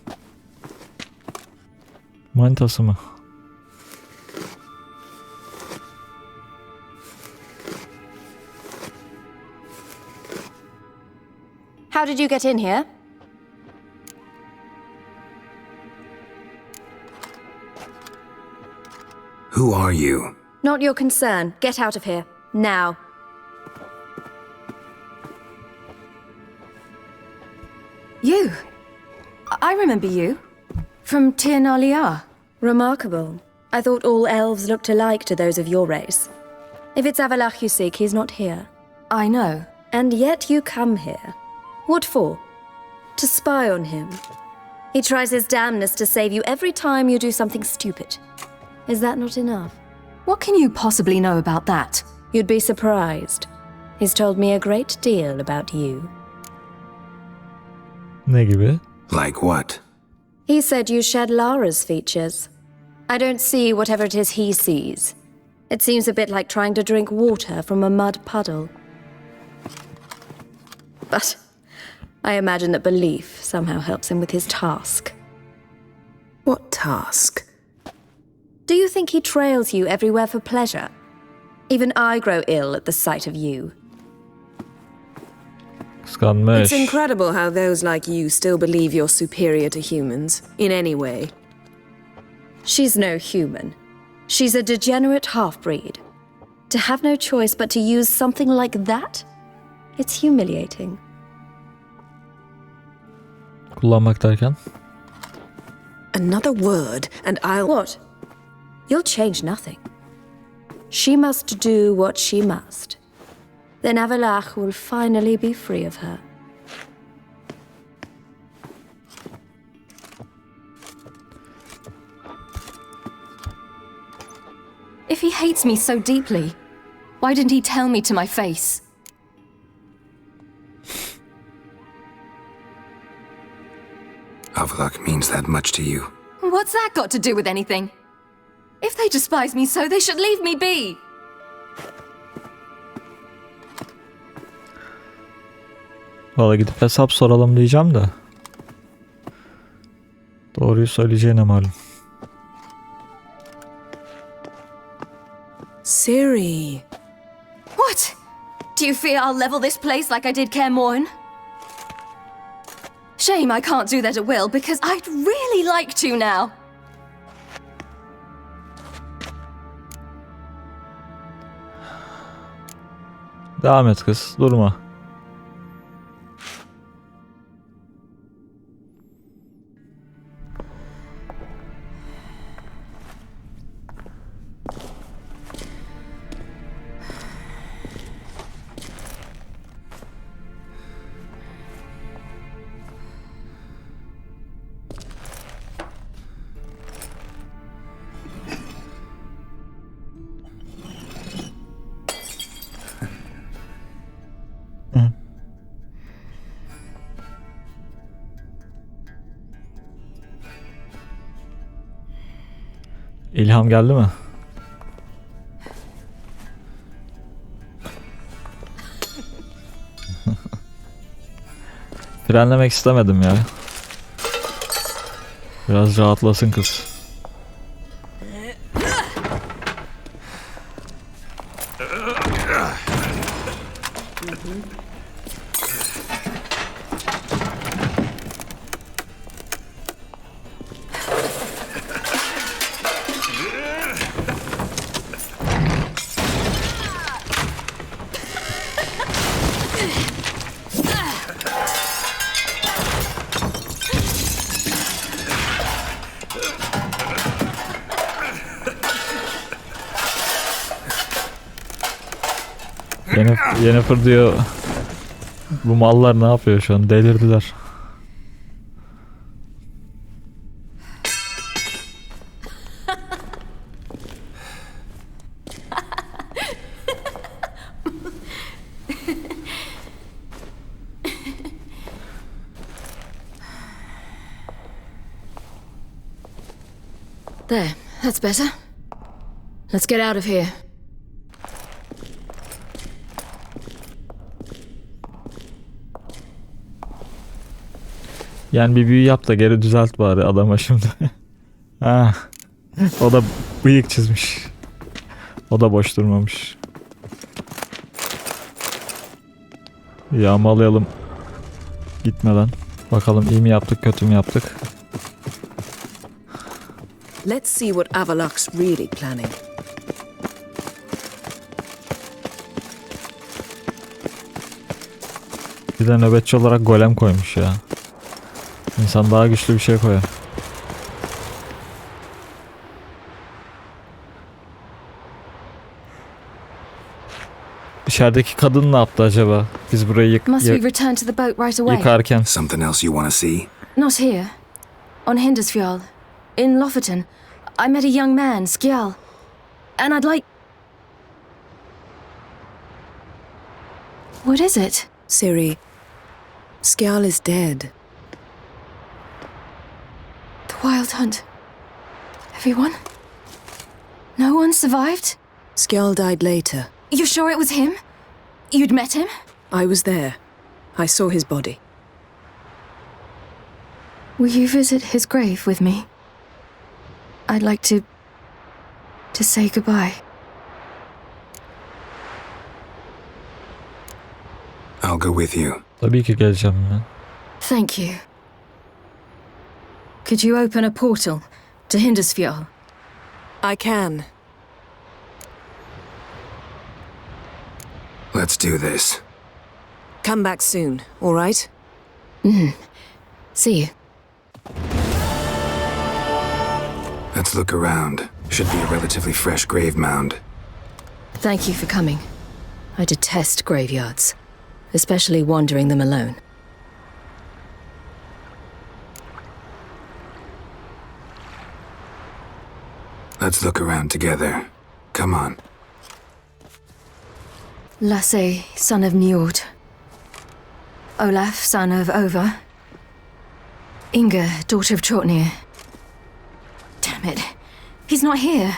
Manitası mı? How did you get in here? Who are you? Not your concern. Get out of here. Now. You. I remember you. From Tir Nalia. Remarkable. I thought all elves looked alike to those of your race. If it's Avalak you seek, he's not here. I know. And yet you come here. What for? To spy on him. He tries his damnedest to save you every time you do something stupid. Is that not enough? What can you possibly know about that? You'd be surprised. He's told me a great deal about you. Ne gibi? Like what? He said you shared Lara's features. I don't see whatever it is he sees. It seems a bit like trying to drink water from a mud puddle. But I imagine that belief somehow helps him with his task. What task? Do you think he trails you everywhere for pleasure? Even I grow ill at the sight of you. Kıskanmış. It's incredible how those like you still believe you're superior to humans, in any way. She's no human. She's a degenerate half-breed. To have no choice but to use something like that? It's humiliating. Kullanmak derken? Another word and I'll... What? You'll change nothing. She must do what she must. Then Avalach will finally be free of her. If he hates me so deeply, why didn't he tell me to my face? Avalok means that much to you. What's that got to do with anything? If they despise me so, they should leave me be. Valla gidip hesap soralım diyeceğim de. Doğruyu söyleyeceğine malum. Ciri. What? Do you fear I'll level this place like I did Kaer Morhen? Shame I can't do that at will, because I'd really like to now. Devam et kız, durma. İlham geldi mi? Frenlemek istemedim ya. Biraz rahatlasın kız. Yennefer diyor, bu mallar ne yapıyor şu an, delirdiler. There, that's better. Let's get out of here. Yani bir büyü yap da geri düzelt bari adama şimdi. Ha. O da bıyık çizmiş. O da boş durmamış. Yağmalayalım gitmeden. Bakalım iyi mi yaptık, kötü mü yaptık. Let's see what Avalok's really planning. Bir de nöbetçi olarak golem koymuş ya. İnsan daha güçlü bir şey koyar. İçerideki kadın ne yaptı acaba? Biz burayı yıkarken. Something else you want to see? Not here. On Hindisfjall. In Lofoten. I met a young man, Skjal. And I'd like... What is it? Ciri, Skjal is dead. The Wild Hunt. Everyone? No one survived? Skjal died later. You sure it was him? You'd met him? I was there. I saw his body. Will you visit his grave with me? I'd like to say goodbye. I'll go with you. Tabii ki geleceğim ben. Thank you. Could you open a portal to Hindersfjall? I can. Let's do this. Come back soon, all right? See you. Let's look around. Should be a relatively fresh grave mound. Thank you for coming. I detest graveyards, especially wandering them alone. Let's look around together. Come on. Lasse, son of Njord. Olaf, son of Over. Inga, daughter of Trotnir. Damn it. He's not here.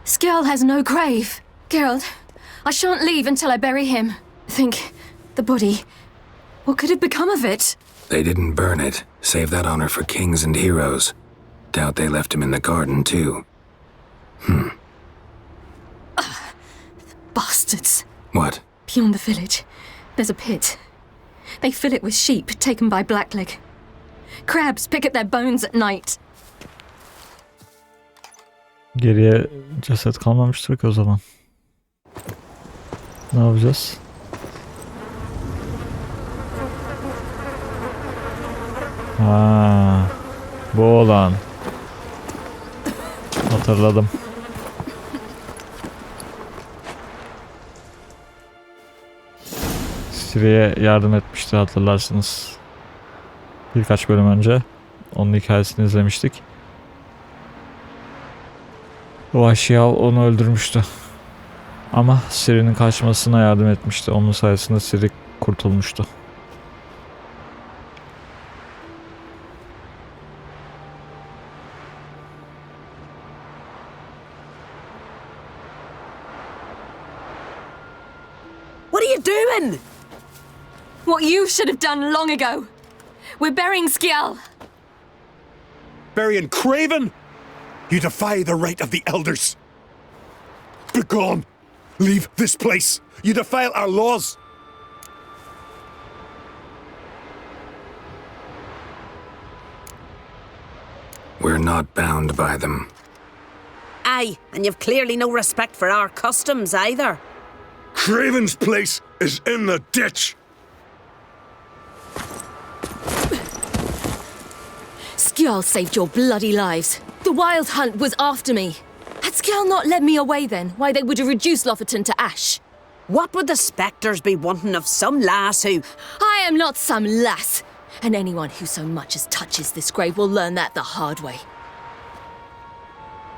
Skjal has no grave. Geralt, I shan't leave until I bury him. Think, the body. What could have become of it? They didn't burn it. Save that honor for kings and heroes. Doubt they left him in the garden, too. Bastards. What? Beyond the village, there's a pit. They fill it with sheep taken by Blackleg. Crabs pick at their bones at night. Geriye ceset kalmamıştır ki o zaman. Ne yapacağız? Ha, bu olan. Hatırladım. Ciri'ye yardım etmişti, hatırlarsınız. Birkaç bölüm önce onun hikayesini izlemiştik. O Aşağıdaki onu öldürmüştü. Ama Ciri'nin kaçmasına yardım etmişti. Onun sayesinde Ciri kurtulmuştu. What are you doing? What you should have done long ago. We're burying Skjal. Burying Craven? You defy the right of the elders. Begone! Leave this place! You defile our laws! We're not bound by them. Aye, and you've clearly no respect for our customs either. Craven's place is in the ditch! Skjal saved your bloody lives. The Wild Hunt was after me. Had Skjal not led me away then, why they would have reduced Lofoten to ash. What would the spectres be wanting of some lass who... I am not some lass, and anyone who so much as touches this grave will learn that the hard way.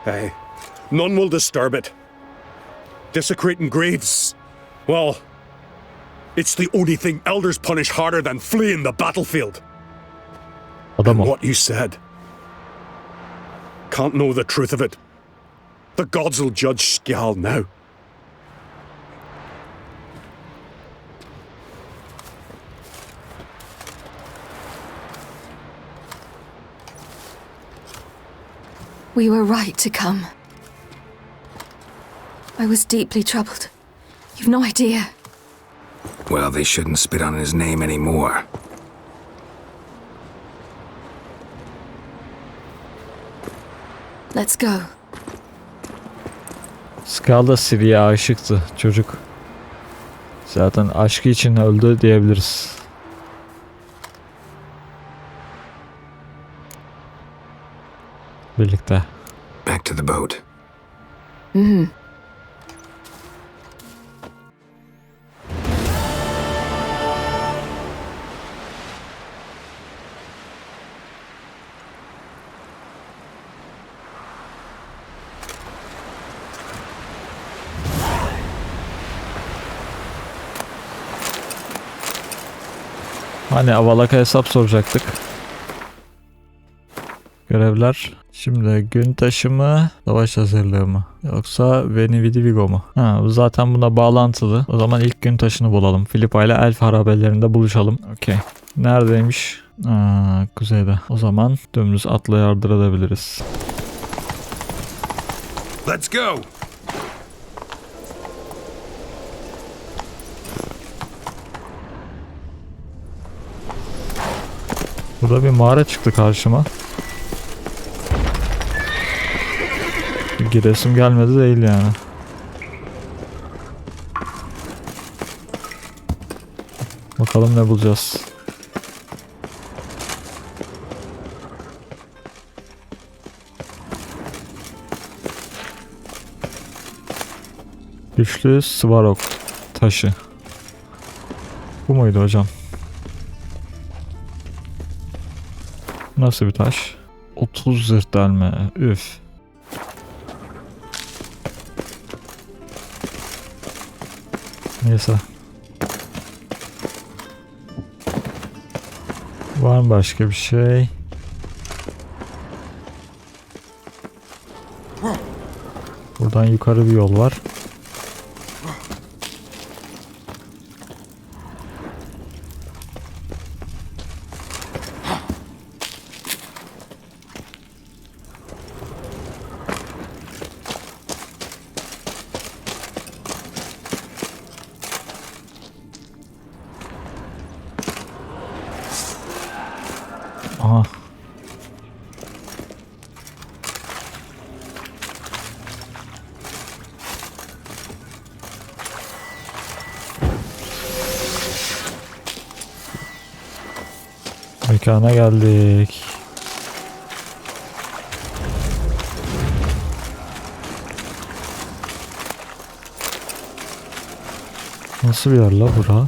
Aye, none will disturb it. Desecrating graves, well, it's the only thing elders punish harder than fleeing the battlefield. And what you said. Can't know the truth of it. The gods will judge Skjal now. We were right to come. I was deeply troubled. You've no idea. Well, they shouldn't spit on his name anymore. Let's go. Skjal da Ciri'ye aşıktı çocuk. Zaten aşkı için öldü diyebiliriz. Birlikte. Back to the boat. Hani Avalak'a hesap soracaktık. Görevler. Şimdi gün taşı mı, savaş hazırlığı mı? Yoksa beni vidivigo mu? Ha, bu zaten buna bağlantılı. O zaman ilk gün taşını bulalım. Filipa ile elf harabelerinde buluşalım. Okey. Neredeymiş? Kuzeyde. O zaman dümdüz atla yardırabiliriz. Let's go. Burada bir mağara çıktı karşıma. Giresim gelmedi değil yani. Bakalım ne bulacağız. Güçlü Svarok taşı. Bu muydu hocam? Nasıl bir taş? 30 zırh delme. Üf. Neyse. Var mı başka bir şey? Buradan yukarı bir yol var. Aha. Mekana geldik. Nasıl bir yer la bura?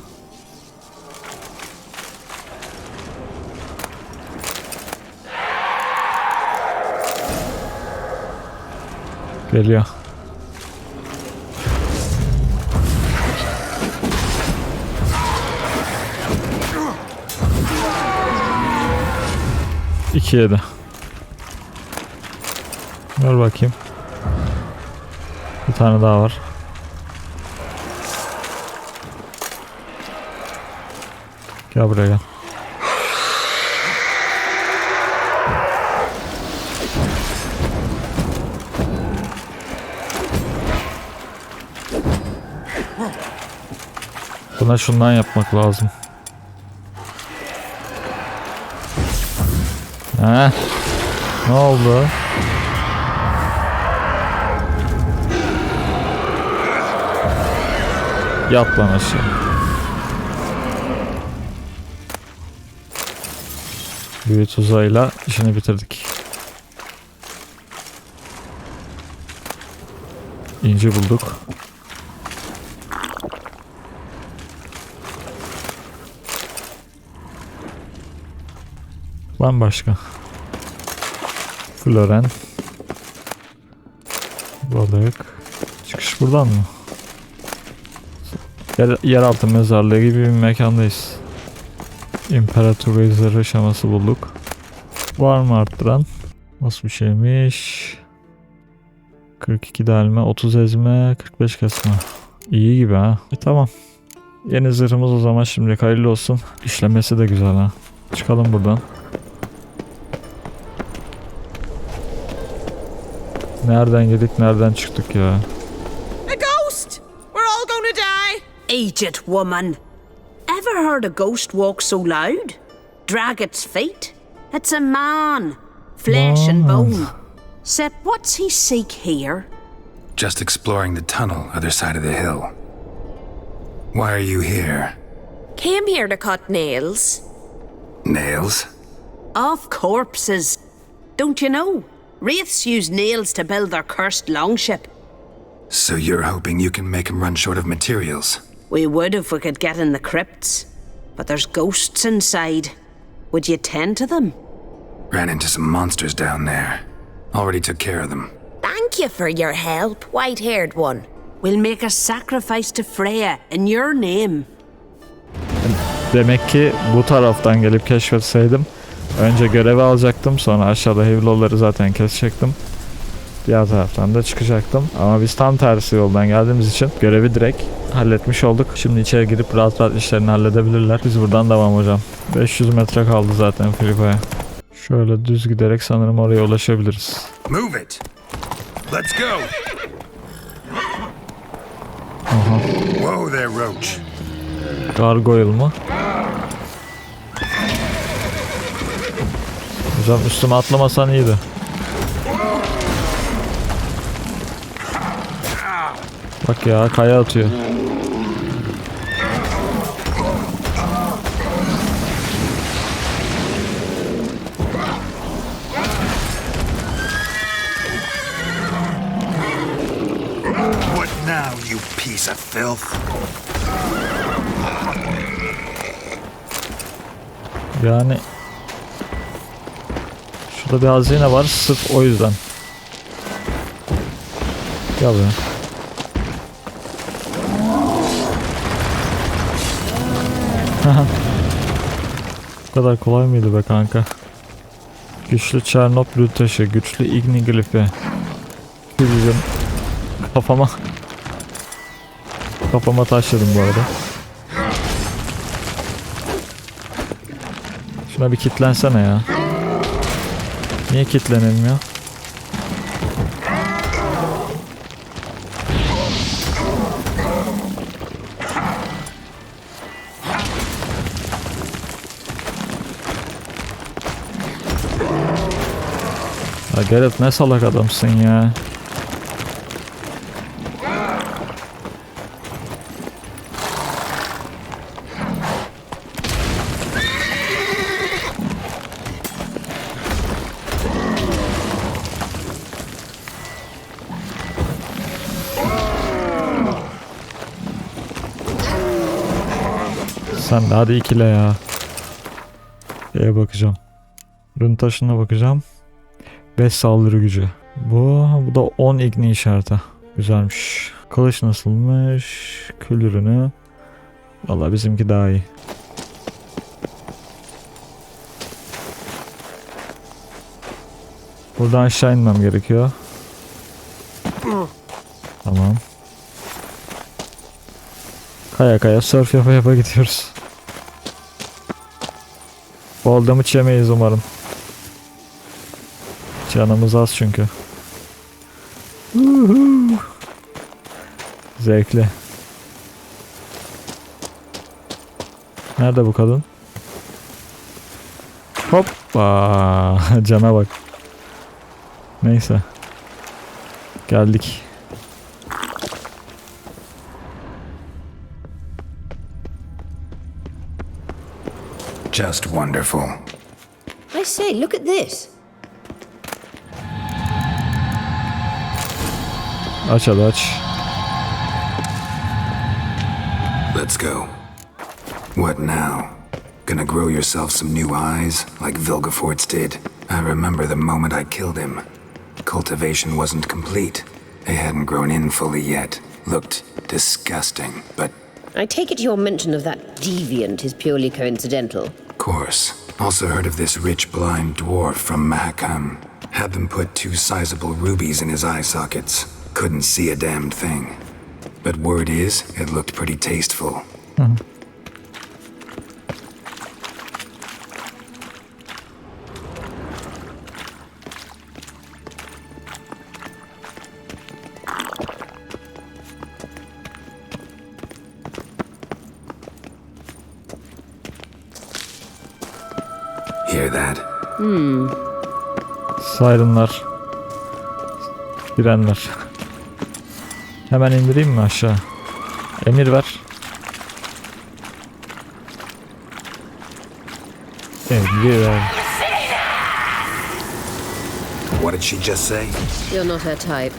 Geliyor. İki yedi. Ver bakayım. Bir tane daha var. Gel buraya gel. Buna şundan yapmak lazım. Ne oldu? Yat lan aşağı. Büyü tuzağıyla işini bitirdik. İnci bulduk. Bambaşka. Floren. Balık. Çıkış buradan mı? Yeraltı mezarlığı gibi bir mekandayız. İmparator zırhı şaması bulduk. Var mı arttıran? Nasıl bir şeymiş? 42 delme, 30 ezme, 45 kesme. İyi gibi ha. Tamam. Yeni zırhımız o zaman şimdi hayırlı olsun. İşlemesi de güzel ha. Çıkalım buradan. Nereden girdik, nereden çıktık ya? A ghost! We're all gonna die! Aged woman. Ever heard a ghost walk so loud? Drag its feet? It's a man. Flesh and bone. Sep, what's he seek here? Just exploring the tunnel other side of the hill. Why are you here? Came here to cut nails. Nails? Of corpses. Don't you know? Wraiths use nails to build their cursed longship. So you're hoping you can make them run short of materials? We would if we could get in the crypts. But there's ghosts inside. Would you tend to them? Ran into some monsters down there. Already took care of them. Thank you for your help, white-haired one. We'll make a sacrifice to Freya in your name. Demek ki bu taraftan gelip keşfetseydim Önce görevi alacaktım, sonra aşağıda heavy zaten kesecektim. Diğer taraftan da çıkacaktım. Ama biz tam tersi yoldan geldiğimiz için görevi direkt halletmiş olduk. Şimdi içeri girip rahat rahat işlerini halledebilirler. Biz buradan devam hocam. 500 metre kaldı zaten Filipo'ya. Şöyle düz giderek sanırım oraya ulaşabiliriz. Move it. Let's go. Aha. Whoa there, Roach. Gargoyle mu? Hocam üstüme atlamasan iyiydi. Bak ya, kaya atıyor. What now, you piece of filth? Yani şurada bir hazine var sırf o yüzden. Gel buraya. Bu kadar kolay mıydı be kanka? Güçlü Çernobil taşı, güçlü igni glifi. Bizim kafama taşladım bu arada. Şuna bir kilitlensene ya. Niye kilitlenilmiyor? Ya Geralt ne salak adamsın ya. Sen de hadi ikile ya. Şeye bakacağım. Rune taşına bakacağım. 5 saldırı gücü. Bu da 10 igni işareti. Güzelmiş. Kılıç nasılmış? Kül ürünü. Vallahi bizimki daha iyi. Buradan aşağı inmem gerekiyor. Tamam. Kaya kaya surf yapa yapa gidiyoruz. Bu adamı çemeyiz umarım. Canımız az çünkü. Zevkli. Nerede bu kadın? Hoppa! Cana bak. Neyse. Geldik. Just wonderful. I say, look at this. Aç hadi aç. Let's go. What now? Gonna grow yourself some new eyes, like Vilgefortz did? I remember the moment I killed him. Cultivation wasn't complete. They hadn't grown in fully yet. Looked disgusting, but... I take it your mention of that deviant is purely coincidental. Of course. Also heard of this rich blind dwarf from Mahakam. Had them put 2 sizable rubies in his eye sockets. Couldn't see a damned thing. But word is, it looked pretty tasteful. Hear that? Sirenlar. Girenler. Hemen indireyim mi aşağı? Emir ver. Emir ver. What did she just say? You're not her type.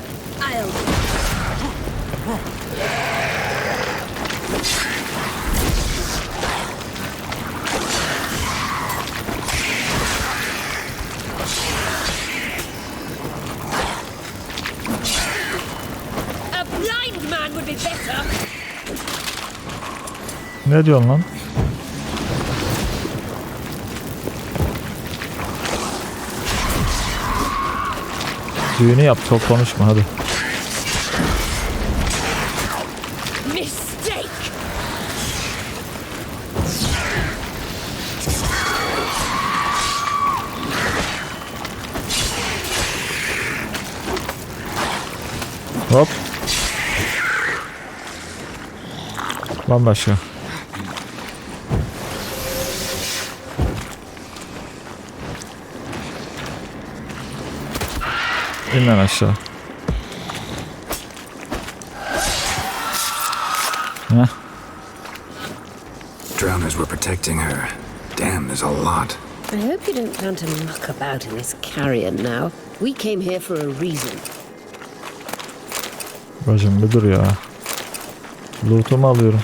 Ne diyorsun lan? Düğünü yap, çok konuşma hadi. Hop. Bambaşka. İn lan aşağı. Heh. Drowners were protecting her. Damn, there's a lot. I hope you don't plan to muck about in this carrion now. We came here for a reason. Bacım bir dur ya. Loot'umu alıyorum.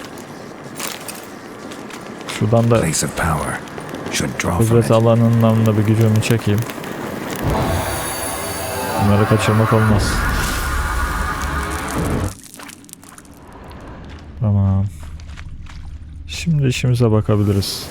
Şuradan da kudret alanından bir gücümü çekeyim. Bunları kaçırmak olmaz. Tamam. Şimdi işimize bakabiliriz.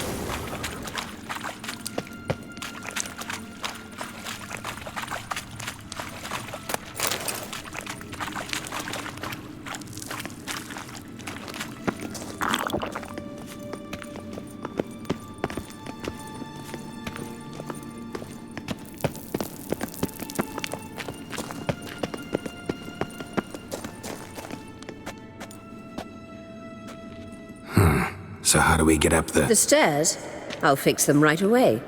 So how do we get up The stairs? I'll fix them right away.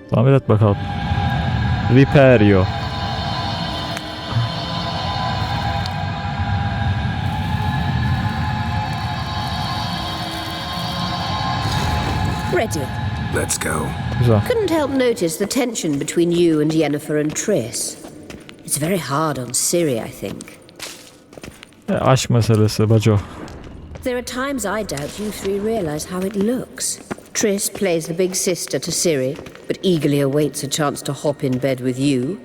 Tamir et bakalım. Repair. Ready. Let's go. Güzel. Couldn't help notice the tension between you and Yennefer and Triss. It's very hard on Ciri, I think. Aşk meselesi baco. There are times I doubt you three realize how it looks. Triss plays the big sister to Ciri, but eagerly awaits a chance to hop in bed with you.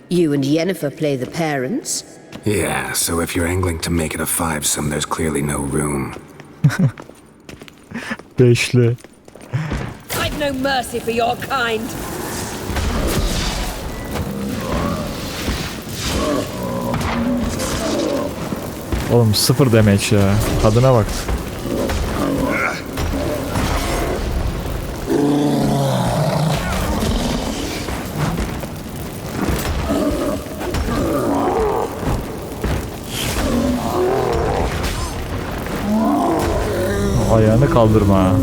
You and Yennefer play the parents. Yeah, so if you're angling to make it a fivesome, there's clearly no room. Beşli. I've no mercy for your kind. Oğlum 0 damage ya. Kadına bak. Ayağını kaldırma.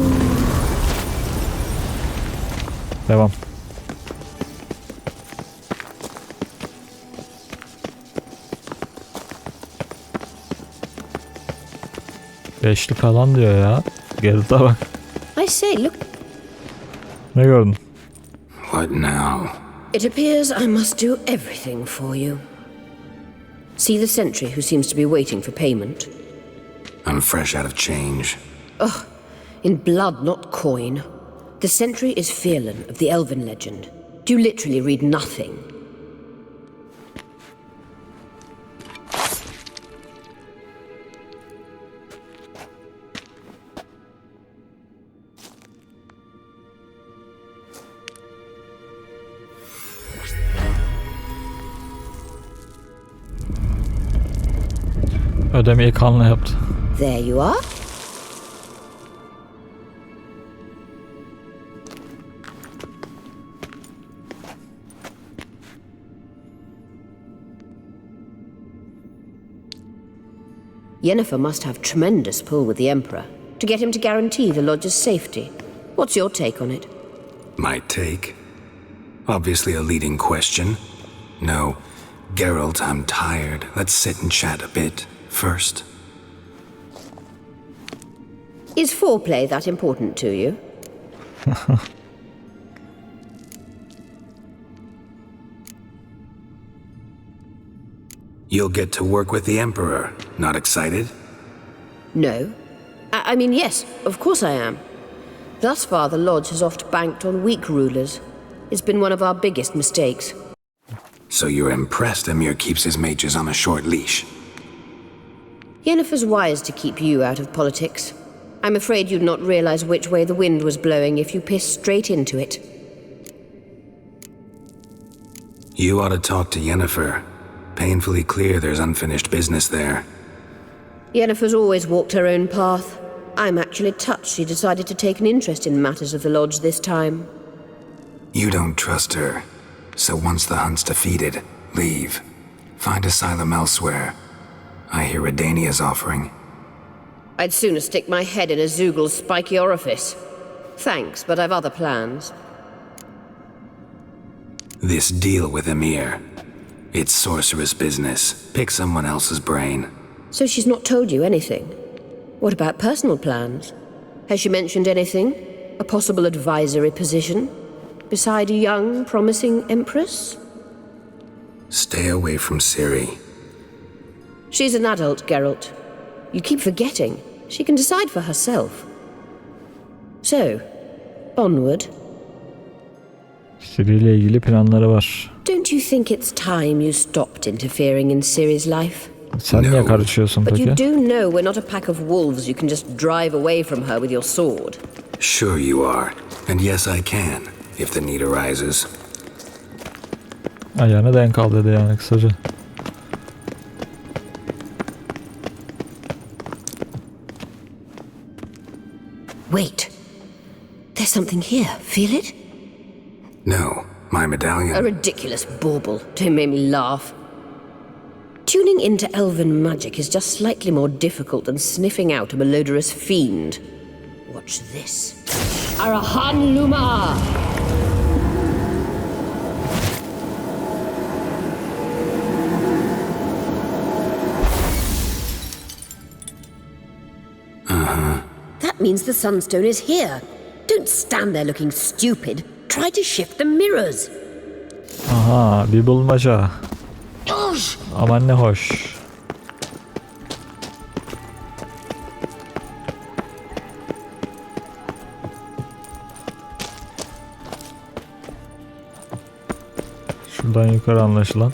Devam. Beşli falan diyor ya. Geride bak. I say, look. Ne gördün? What now? It appears I must do everything for you. See the sentry who seems to be waiting for payment? I'm fresh out of change. Ugh, in blood, not coin. The sentry is Firlan of the Elven legend. Do you literally read nothing? Ödemeyi kanla yaptı. There you are. Yennefer must have tremendous pull with the Emperor to get him to guarantee the lodge's safety. What's your take on it? My take? Obviously a leading question. No. Geralt, I'm tired. Let's sit and chat a bit first. Is foreplay that important to you? You'll get to work with the Emperor. Not excited? No. I mean, yes, of course I am. Thus far, the Lodge has oft banked on weak rulers. It's been one of our biggest mistakes. So you're impressed Emir keeps his mages on a short leash? Yennefer's wise to keep you out of politics. I'm afraid you'd not realize which way the wind was blowing if you pissed straight into it. You ought to talk to Yennefer. Painfully clear there's unfinished business there. Yennefer's always walked her own path. I'm actually touched she decided to take an interest in matters of the Lodge this time. You don't trust her. So once the hunt's defeated, leave. Find asylum elsewhere. I hear Redania's offering. I'd sooner stick my head in a Zoogl's spiky orifice. Thanks, but I've other plans. This deal with Emir. It's sorceress business. Pick someone else's brain. So she's not told you anything? What about personal plans? Has she mentioned anything? A possible advisory position? Beside a young, promising empress? Stay away from Ciri. She's an adult, Geralt. You keep forgetting. She can decide for herself. So, onward. Ciri ile ilgili planları var. Don't you think it's time you stopped interfering in Ciri's life? Sen niye karışıyorsun But peki? you do know we're not a pack of wolves you can just drive away from her with your sword. Sure you are. And yes, I can, if the need arises. Ayağına denk al dedi yani kısaca. Wait. There's something here. Feel it? No, my medallion. A ridiculous bauble. Don't make me laugh. Tuning into elven magic is just slightly more difficult than sniffing out a malodorous fiend. Watch this. Arahan Luma! That means the Sunstone is here. Don't stand there looking stupid. Try to shift the mirrors. Aha, bir bulmaca. Aman ne hoş. Şuradan yukarı anlaşılan.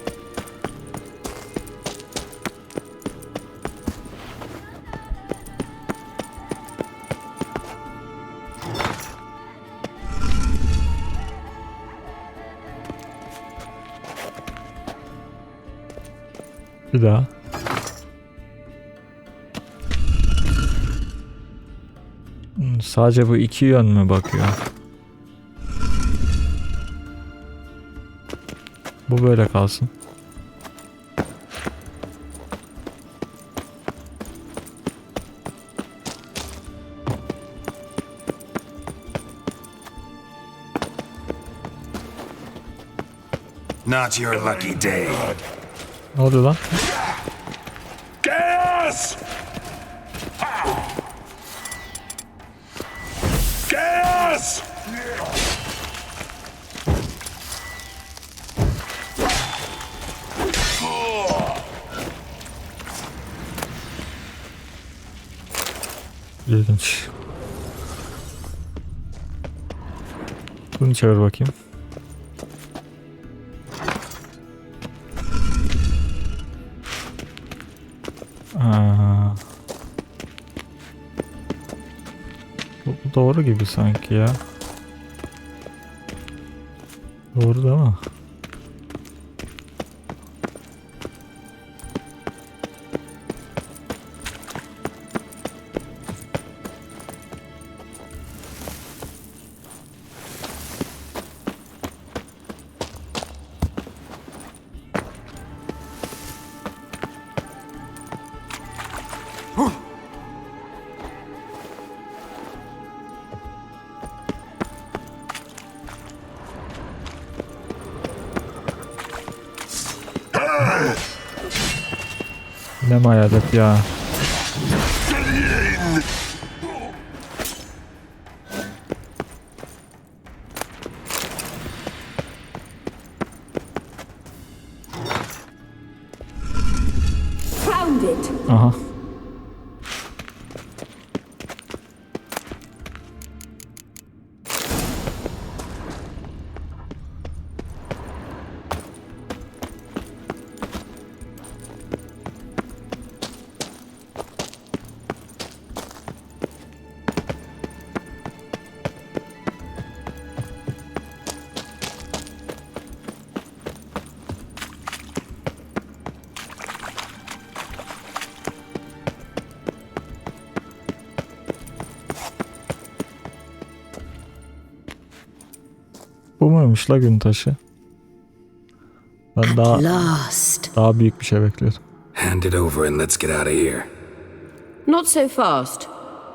Bir daha. Sadece bu iki yön mü bakıyor? Bu böyle kalsın. Not your lucky day. Ne oluyor lan? Gas! Gas! İlginç. Bunu çevir bakayım. Bu doğru gibi sanki ya. Doğru değil mi? Ne hayalet ya. Found it. Aha. Bu muymuş la gün taşı? Ben daha büyük bir şey bekliyordum. Hand it over and let's get out of here. Not so fast.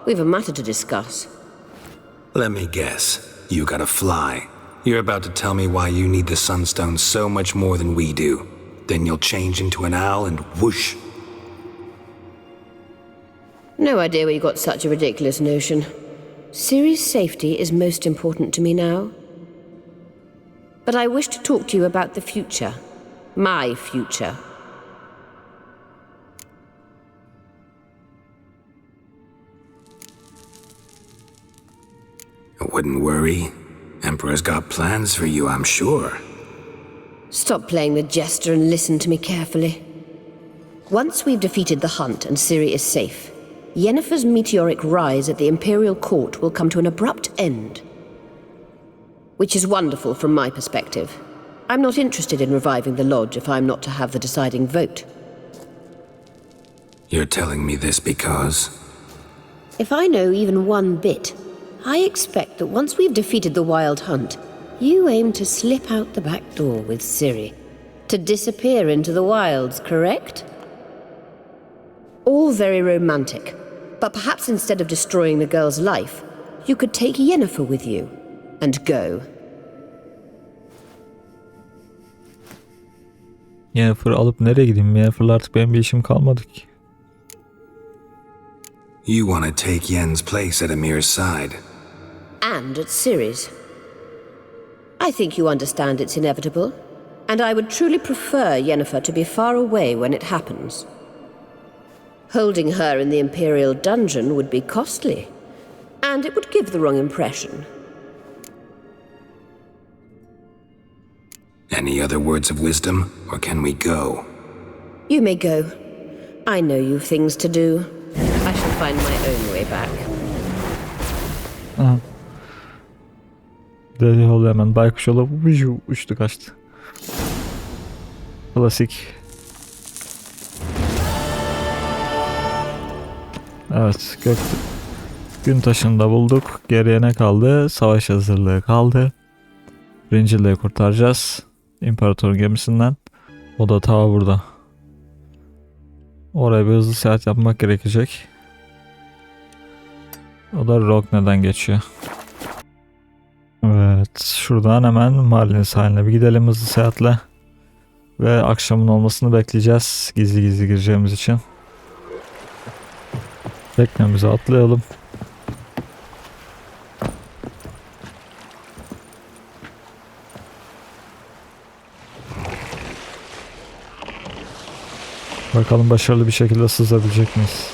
We've a matter to discuss. Let me guess. You gotta fly. You're about to tell me why you need the Sunstone so much more than we do. Then you'll change into an owl and whoosh. No idea where you got such a ridiculous notion. Ciri's safety is most important to me now. But I wish to talk to you about the future. My future. I wouldn't worry. Emperor's got plans for you, I'm sure. Stop playing the jester and listen to me carefully. Once we've defeated the hunt and Ciri is safe, Yennefer's meteoric rise at the Imperial Court will come to an abrupt end. Which is wonderful from my perspective. I'm not interested in reviving the Lodge if I'm not to have the deciding vote. You're telling me this because... If I know even one bit, I expect that once we've defeated the Wild Hunt, you aim to slip out the back door with Ciri. To disappear into the wilds, correct? All very romantic. But perhaps instead of destroying the girl's life, you could take Yennefer with you. And go. Yennefer'ı alıp nereye gideyim? Yennefer'la artık benim bir işim kalmadı ki. You want to take Yen's place at Emir's side. And at Ciri's. I think you understand it's inevitable. And I would truly prefer Yennefer to be far away when it happens. Holding her in the Imperial dungeon would be costly. And it would give the wrong impression. Any other words of wisdom, or can we go? You may go. I know you've things to do. I shall find my own way back. Aha. Deli oldu hemen. Baykuş olup uçtu kaçtı. Klasik. Evet. Gün taşını da bulduk. Geriye ne kaldı? Savaş hazırlığı kaldı. Birinciliği kurtaracağız. İmparatorun gemisinden. O da ta burada. Oraya bir hızlı seyahat yapmak gerekecek. O da Rogne'den geçiyor. Evet. Şuradan hemen Marlin sahiline bir gidelim hızlı seyahatle. Ve akşamın olmasını bekleyeceğiz. Gizli gizli gireceğimiz için. Teknemize atlayalım. Bakalım başarılı bir şekilde sızabilecek miyiz?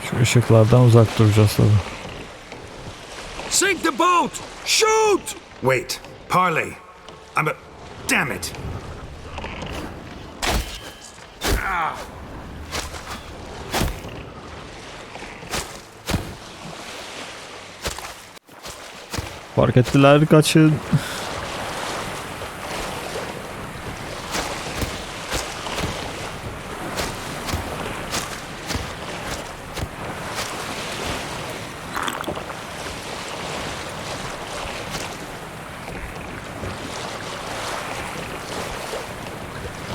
Şu ışıklardan uzak duracağız tabii. Sink the boat! Shoot! Wait, parley. Damn it. Fark ettiler, kaçın.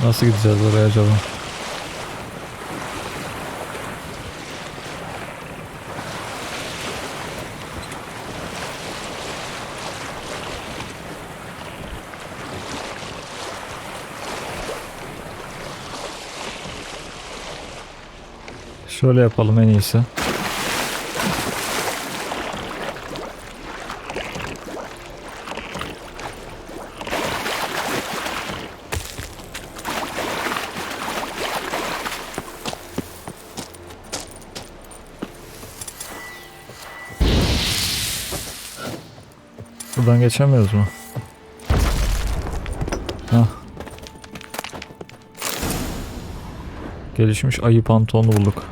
Nasıl gideceğiz oraya acaba? Şöyle yapalım en iyisi. Buradan geçemiyoruz mu? Hah. Gelişmiş ayı pantolonu bulduk.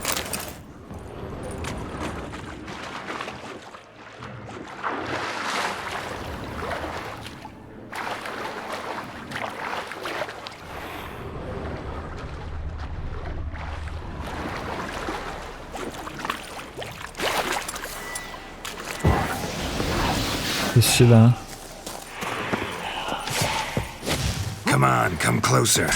İşçi ha. Come on, come closer.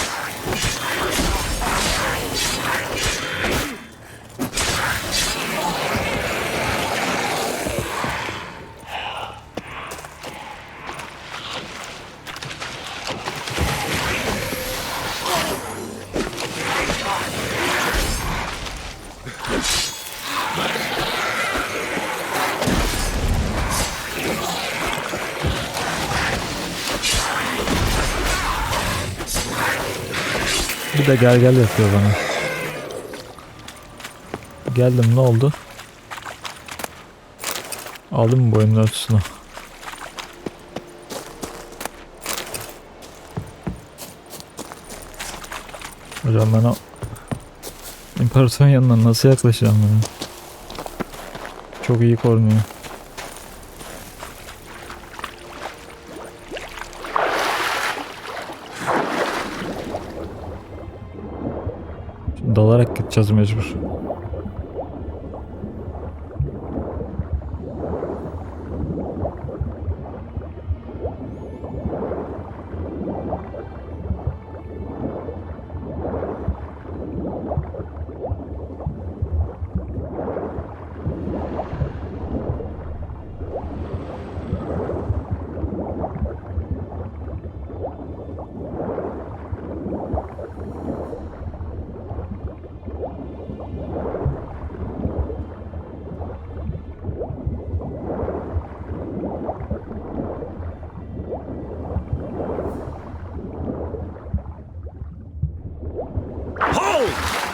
Bir de gel gel yapıyor bana. Geldim, ne oldu? Aldım mı boyunun ölçüsünü? Hocam ben o İmparatorun yanına nasıl yaklaşacağım ya? Çok iyi korunuyor. Dalarak gideceğiz mecbur.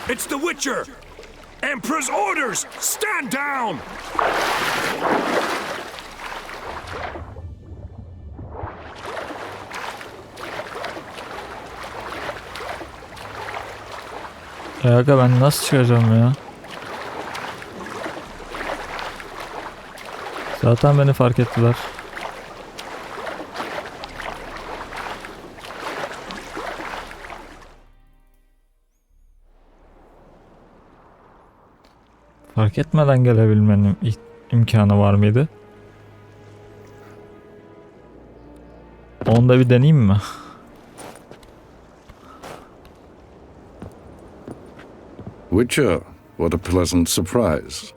It's the Witcher! Emperor's orders! Stand down! Aga ben nasıl çıkacağım ya? Zaten beni fark ettiler. Fark etmeden gelebilmenin imkanı var mıydı? Onu da bir deneyeyim mi? Witcher, what a pleasant surprise.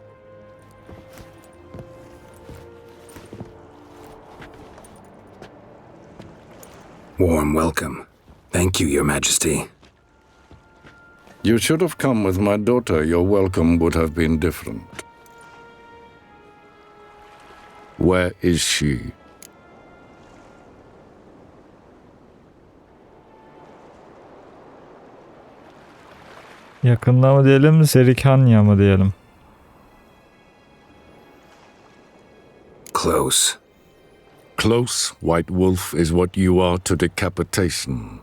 Warm welcome. Thank you, Your Majesty. You should have come with my daughter. Your welcome would have been different. Where is she? Yakında mı diyelim, Serikanya mı diyelim? Close. Close, White Wolf, is what you are to decapitation.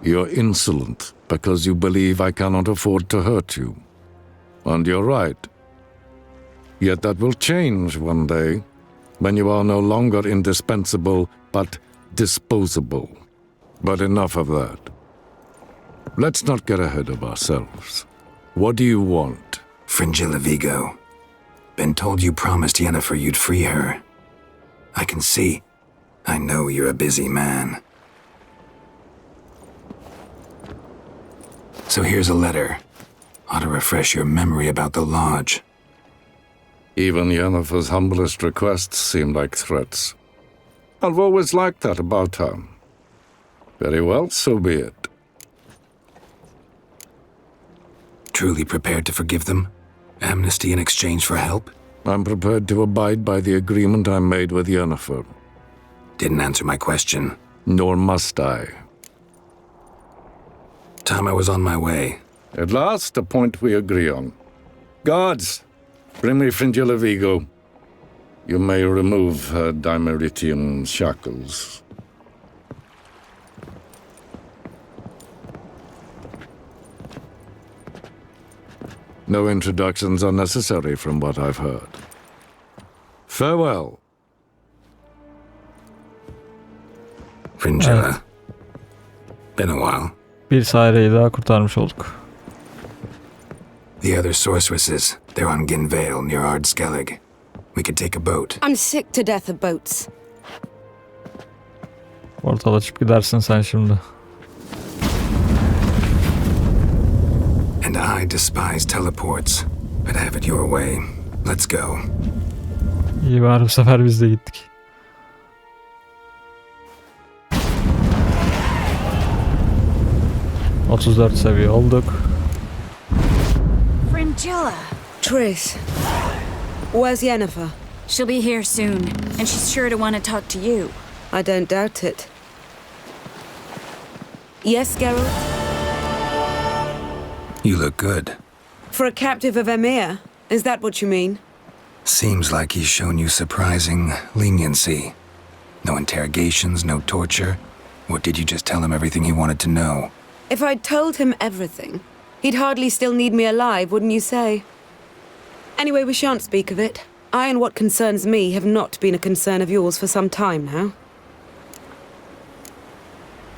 You're insolent because you believe I cannot afford to hurt you. And you're right. Yet that will change one day, when you are no longer indispensable, but disposable. But enough of that. Let's not get ahead of ourselves. What do you want? Fringilla Vigo. Been told you promised Yennefer you'd free her. I can see. I know you're a busy man. So here's a letter. Ought to refresh your memory about the lodge. Even Yennefer's humblest requests seem like threats. I've always liked that about her. Very well, so be it. Truly prepared to forgive them? Amnesty in exchange for help? I'm prepared to abide by the agreement I made with Yennefer. Didn't answer my question. Nor must I. Time I was on my way. At last, a point we agree on. Guards, bring me Fringilla Vigo. You may remove her dimeritium shackles. No introductions are necessary from what I've heard. Farewell. Fringilla. Evet. Been a while. Bir saireyi daha kurtarmış olduk. The other sorceresses, they're on Ginvale near Ardskellig. We could take a boat. I'm sick to death of boats. Portal açıp gidersin sen şimdi. And I despise teleports. But have it your way. Let's go. İyi bari bu sefer biz de gittik. ...34 seviye olduk. Fringilla. Triss, where's Yennefer? She'll be here soon, and she's sure to want to talk to you. I don't doubt it. Yes, Geralt? You look good. For a captive of Emir, is that what you mean? Seems like he's shown you surprising leniency. No interrogations, no torture. Or did you just tell him everything he wanted to know? If I'd told him everything, he'd hardly still need me alive, wouldn't you say? Anyway, we shan't speak of it. I and what concerns me have not been a concern of yours for some time now.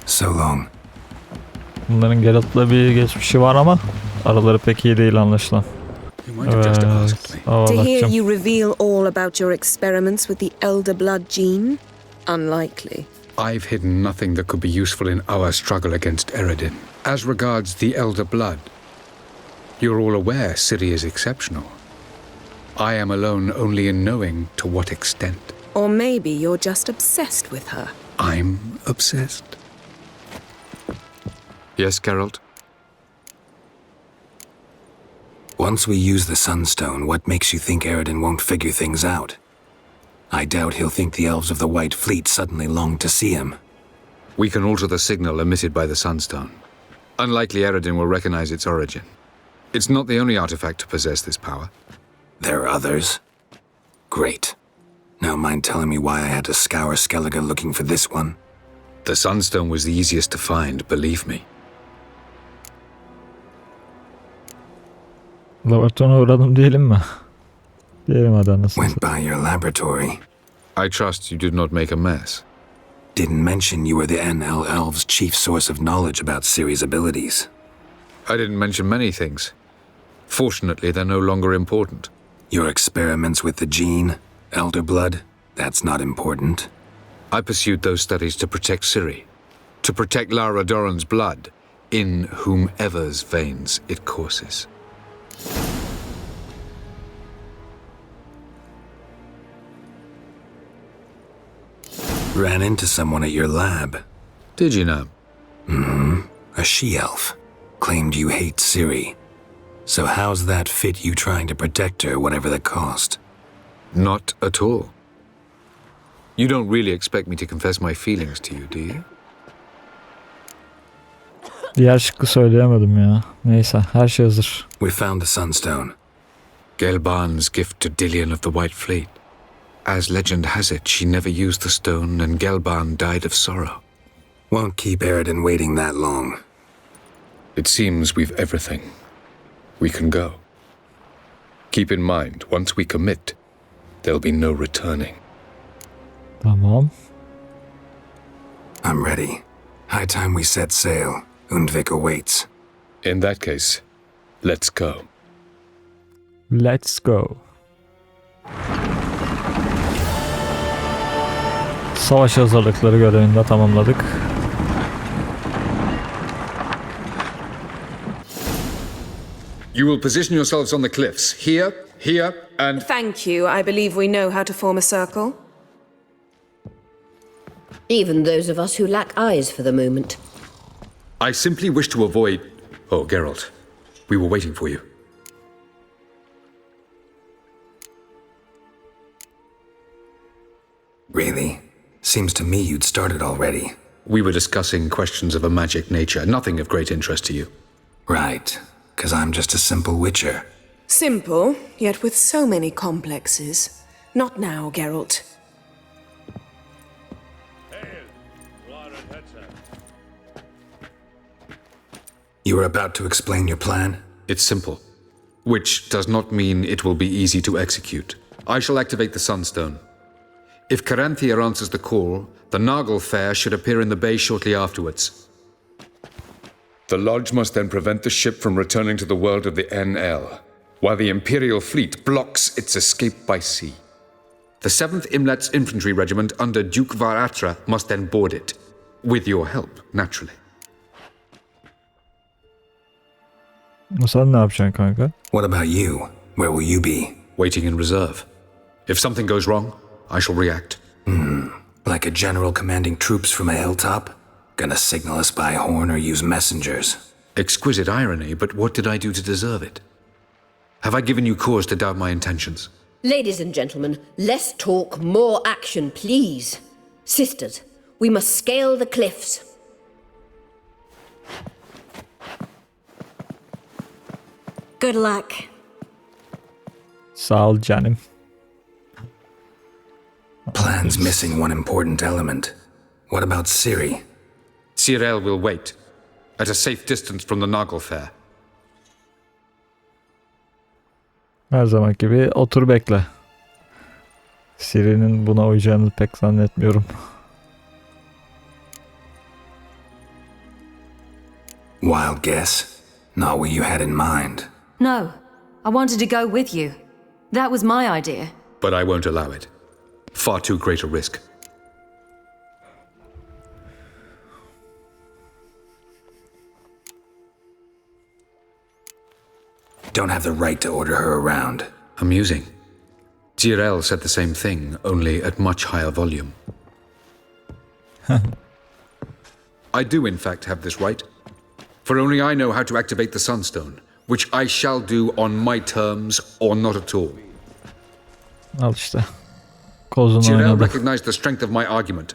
So long. Bunların Geralt'la bir geçmişi var ama araları pek iyi değil anlaşılan. Evet, To hear you reveal all about your experiments with the Elder Blood gene? Unlikely. I've hidden nothing that could be useful in our struggle against Eredin. As regards the Elder Blood, you're all aware Ciri is exceptional. I am alone only in knowing to what extent. Or maybe you're just obsessed with her. I'm obsessed. Yes, Geralt? Once we use the Sunstone, what makes you think Eredin won't figure things out? I doubt he'll think the elves of the White Fleet suddenly long to see him. We can alter the signal emitted by the Sunstone. Unlikely Eredin will recognize its origin. It's not the only artifact to possess this power. There are others? Great. Now mind telling me why I had to scour Skellige looking for this one? The Sunstone was the easiest to find, believe me. Laboratuvara uğradım diyelim mi? Diyelim hadi anasını. Went by your laboratory. I trust you did not make a mess. Didn't mention you were the NL Elves' chief source of knowledge about Ciri's abilities. I didn't mention many things. Fortunately, they're no longer important. Your experiments with the gene, Elder Blood, that's not important. I pursued those studies to protect Ciri. To protect Lara Doran's blood, in whomever's veins it courses. Ran into someone at your lab. Did you know? Mm-hmm. A she-elf. Claimed you hate Ciri. So how's that fit you trying to protect her, whatever the cost? Not at all. You don't really expect me to confess my feelings to you, do you? Diğer şıkkı söyleyemedim ya. Neyse, her şey hazır. We found the Sunstone. Gelban's gift to Dillion of the White Fleet. As legend has it, she never used the stone and Gelban died of sorrow. Won't keep Eredin waiting that long. It seems we've everything. We can go. Keep in mind, once we commit, there'll be no returning. Tamam. I'm ready. High time we set sail. Undvik awaits. In that case, let's go. Let's go. Savaş hazırlıkları görevini de tamamladık. You will position yourselves on the cliffs. Here, here, and... Thank you. I believe we know how to form a circle. Even those of us who lack eyes for the moment. I simply wish to avoid... Oh, Geralt. We were waiting for you. Really? Seems to me you'd started already. We were discussing questions of a magic nature, nothing of great interest to you. Right, 'cause I'm just a simple witcher. Simple, yet with so many complexes. Not now, Geralt. You were about to explain your plan? It's simple. Which does not mean it will be easy to execute. I shall activate the Sunstone. If Caranthia answers the call, the Nargle Fair should appear in the bay shortly afterwards. The Lodge must then prevent the ship from returning to the world of the NL, while the Imperial fleet blocks its escape by sea. The 7th Imlet's infantry regiment under Duke Varatra must then board it. With your help, naturally. Sen ne yapacaksın kanka? What about you? Where will you be? Waiting in reserve. If something goes wrong, I shall react. Like a general commanding troops from a hilltop? Gonna signal us by horn or use messengers? Exquisite irony, but what did I do to deserve it? Have I given you cause to doubt my intentions? Ladies and gentlemen, less talk, more action, please. Sisters, we must scale the cliffs. Good luck. Sağ ol canım. Plan's missing one important element. What about Ciri? Cyril will wait, at a safe distance from the Nagelfair. Her zaman gibi otur bekle. Ciri'nin buna uyacağını pek zannetmiyorum. Wild guess? Not what you had in mind. No, I wanted to go with you. That was my idea. But I won't allow it. Far too great a risk. Don't have the right to order her around. Amusing. Cyril said the same thing, only at much higher volume. I do in fact have this right, for only I know how to activate the Sunstone, which I shall do on my terms or not at all. Al işte. Kozunu Cyril oynadı. recognized the strength of my argument.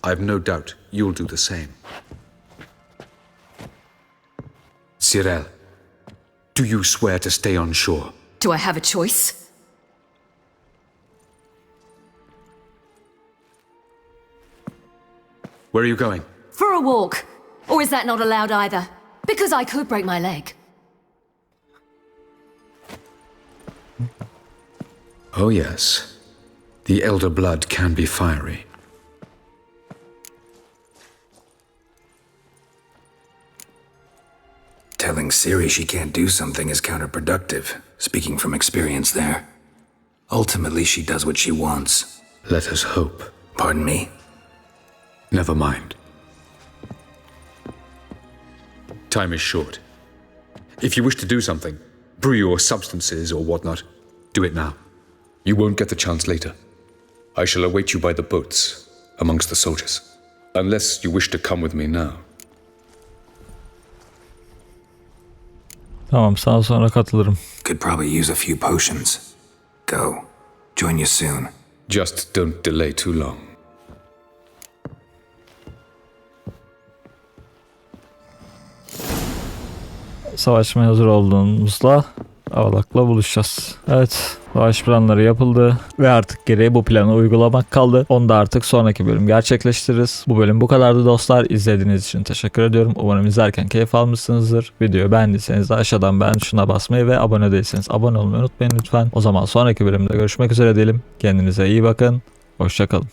I've no doubt you'll do the same. Cyril, do you swear to stay on shore? Do I have a choice? Where are you going? For a walk. Or is that not allowed either? Because I could break my leg. Oh yes. The elder blood can be fiery. Telling Ciri she can't do something is counterproductive, speaking from experience there. Ultimately, she does what she wants. Let us hope. Pardon me? Never mind. Time is short. If you wish to do something, brew your substances or whatnot, do it now. You won't get the chance later. I shall await you by the boats, amongst the soldiers. Unless you wish to come with me now. Tamam, sana sonra katılırım. Could probably use a few potions. Go. Join you soon. Just don't delay too long. Savaşmaya hazır olduğumuzda Avalak'la buluşacağız. Evet, savaş planları yapıldı ve artık geriye bu planı uygulamak kaldı. Onu da artık sonraki bölüm gerçekleştiririz. Bu bölüm bu kadardı dostlar. İzlediğiniz için teşekkür ediyorum. Umarım izlerken keyif almışsınızdır. Videoyu beğendiyseniz de aşağıdan beğen tuşuna basmayı ve abone değilseniz abone olmayı unutmayın lütfen. O zaman sonraki bölümde görüşmek üzere diyelim. Kendinize iyi bakın. Hoşça kalın.